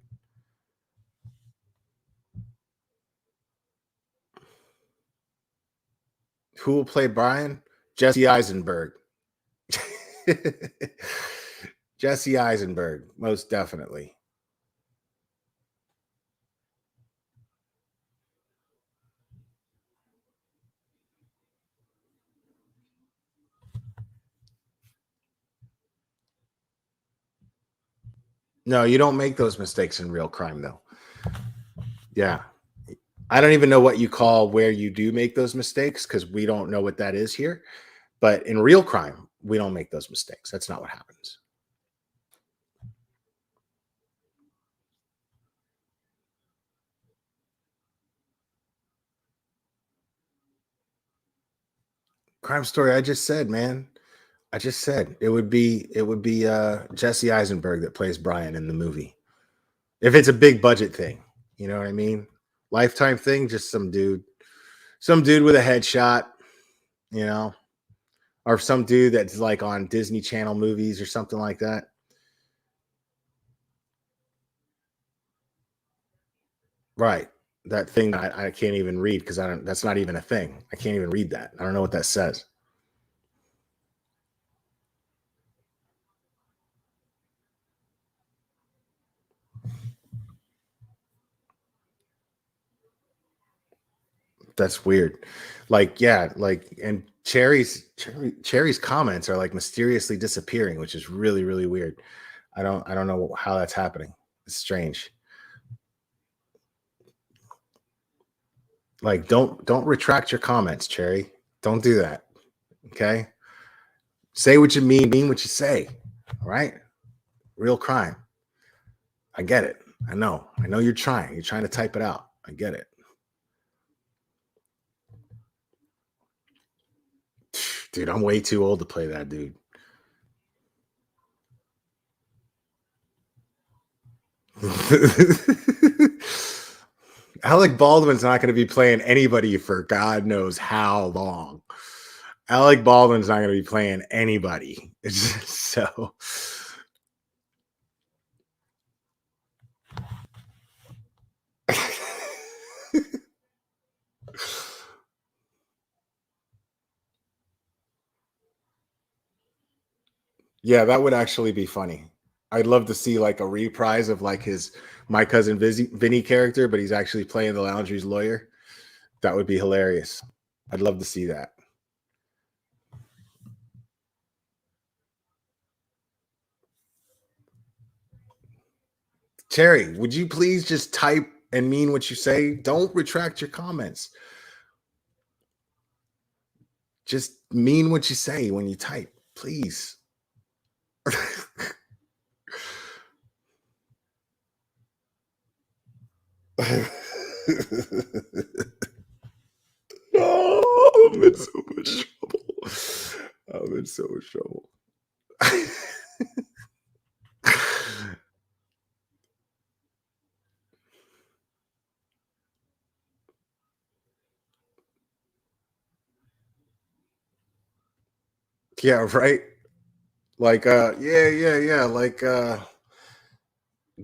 Speaker 1: Who will play Brian? Jesse Eisenberg. Jesse Eisenberg, most definitely. No, you don't make those mistakes in real crime, though. Yeah. I don't even know what you call where you do make those mistakes because we don't know what that is here. But in real crime, we don't make those mistakes. That's not what happens. Crime Story, I just said, man. I just said it would be Jesse Eisenberg that plays Brian in the movie. If it's a big budget thing, you know what I mean? Lifetime thing, just some dude with a headshot, you know, or some dude that's like on Disney Channel movies or something like that. Right. That thing that I can't even read because that's not even a thing. I can't even read that. I don't know what that says. That's weird. Like, yeah, like, and Cherry's comments are like mysteriously disappearing, which is really, really weird. I don't know how that's happening. It's strange. Like, don't retract your comments, Cherry. Don't do that. Okay. Say what you mean what you say. All right. Real crime. I get it. I know you're trying. You're trying to type it out. I get it. Dude, I'm way too old to play that dude. Alec Baldwin's not going to be playing anybody for God knows how long. Alec Baldwin's not going to be playing anybody. So yeah, that would actually be funny. I'd love to see like a reprise of like his My Cousin Vinny character, but he's actually playing the Laundrie's lawyer. That would be hilarious. I'd love to see that. Cherry, would you please just type and mean what you say? Don't retract your comments. Just mean what you say when you type, please. Oh, I'm in so much trouble. I'm in so much trouble. Yeah, right. Like yeah. Like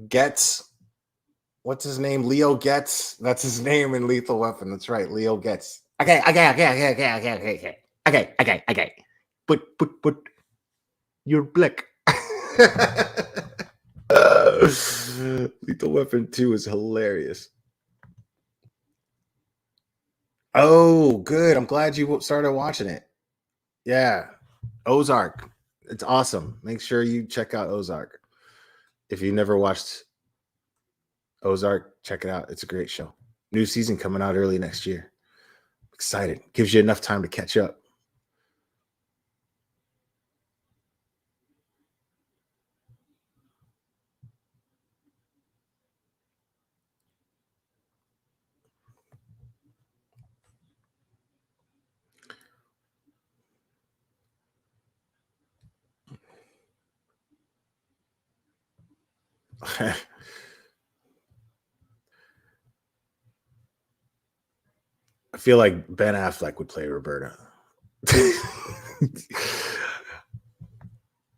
Speaker 1: Getz. What's his name? Leo Getz. That's his name in Lethal Weapon. That's right, Leo Getz. Okay. But you're black. Lethal Weapon 2 is hilarious. Oh, good. I'm glad you started watching it. Yeah. Ozark. It's awesome. Make sure you check out Ozark. If you never watched Ozark, check it out. It's a great show. New season coming out early next year. Excited. Gives you enough time to catch up. I feel like Ben Affleck would play Roberta.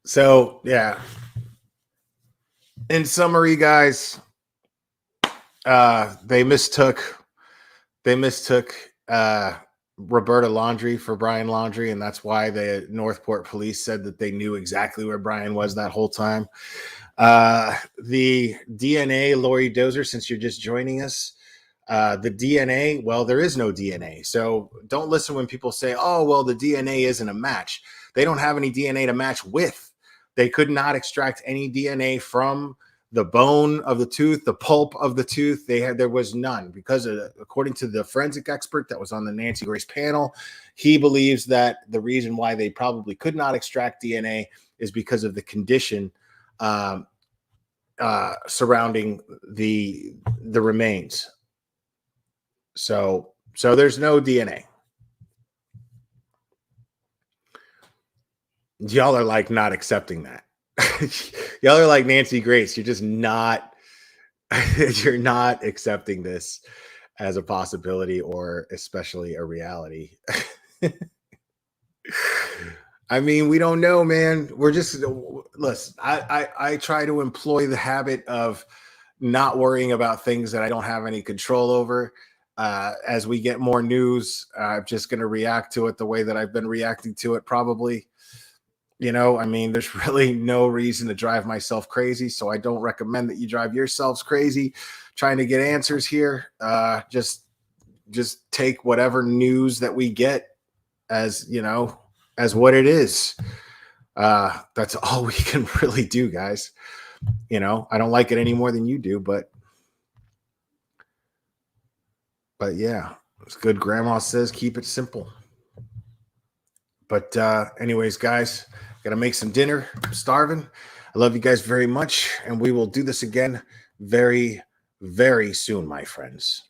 Speaker 1: So, yeah. In summary, guys, they mistook Roberta Laundrie for Brian Laundrie, and that's why the Northport police said that they knew exactly where Brian was that whole time. The DNA, Lori Dozer, since you're just joining us, the DNA, well, there is no DNA. So don't listen when people say, oh, well, the DNA isn't a match. They don't have any DNA to match with. They could not extract any DNA from the bone of the tooth, the pulp of the tooth. There was none because according to the forensic expert that was on the Nancy Grace panel, he believes that the reason why they probably could not extract DNA is because of the condition surrounding the remains. So there's no DNA. Y'all are like not accepting that. Y'all are like Nancy Grace. You're just not. You're not accepting this as a possibility or especially a reality. I mean, we don't know, man. We're just listen. I try to employ the habit of not worrying about things that I don't have any control over. As we get more news, I'm just going to react to it the way that I've been reacting to it. Probably, I mean, there's really no reason to drive myself crazy, so I don't recommend that you drive yourselves crazy trying to get answers here. Just take whatever news that we get as as what it is. That's all we can really do, guys. I don't like it any more than you do, but yeah, it's good. Grandma says keep it simple. But anyways, guys, gotta make some dinner. I'm starving. I love you guys very much, and we will do this again very, very soon, my friends.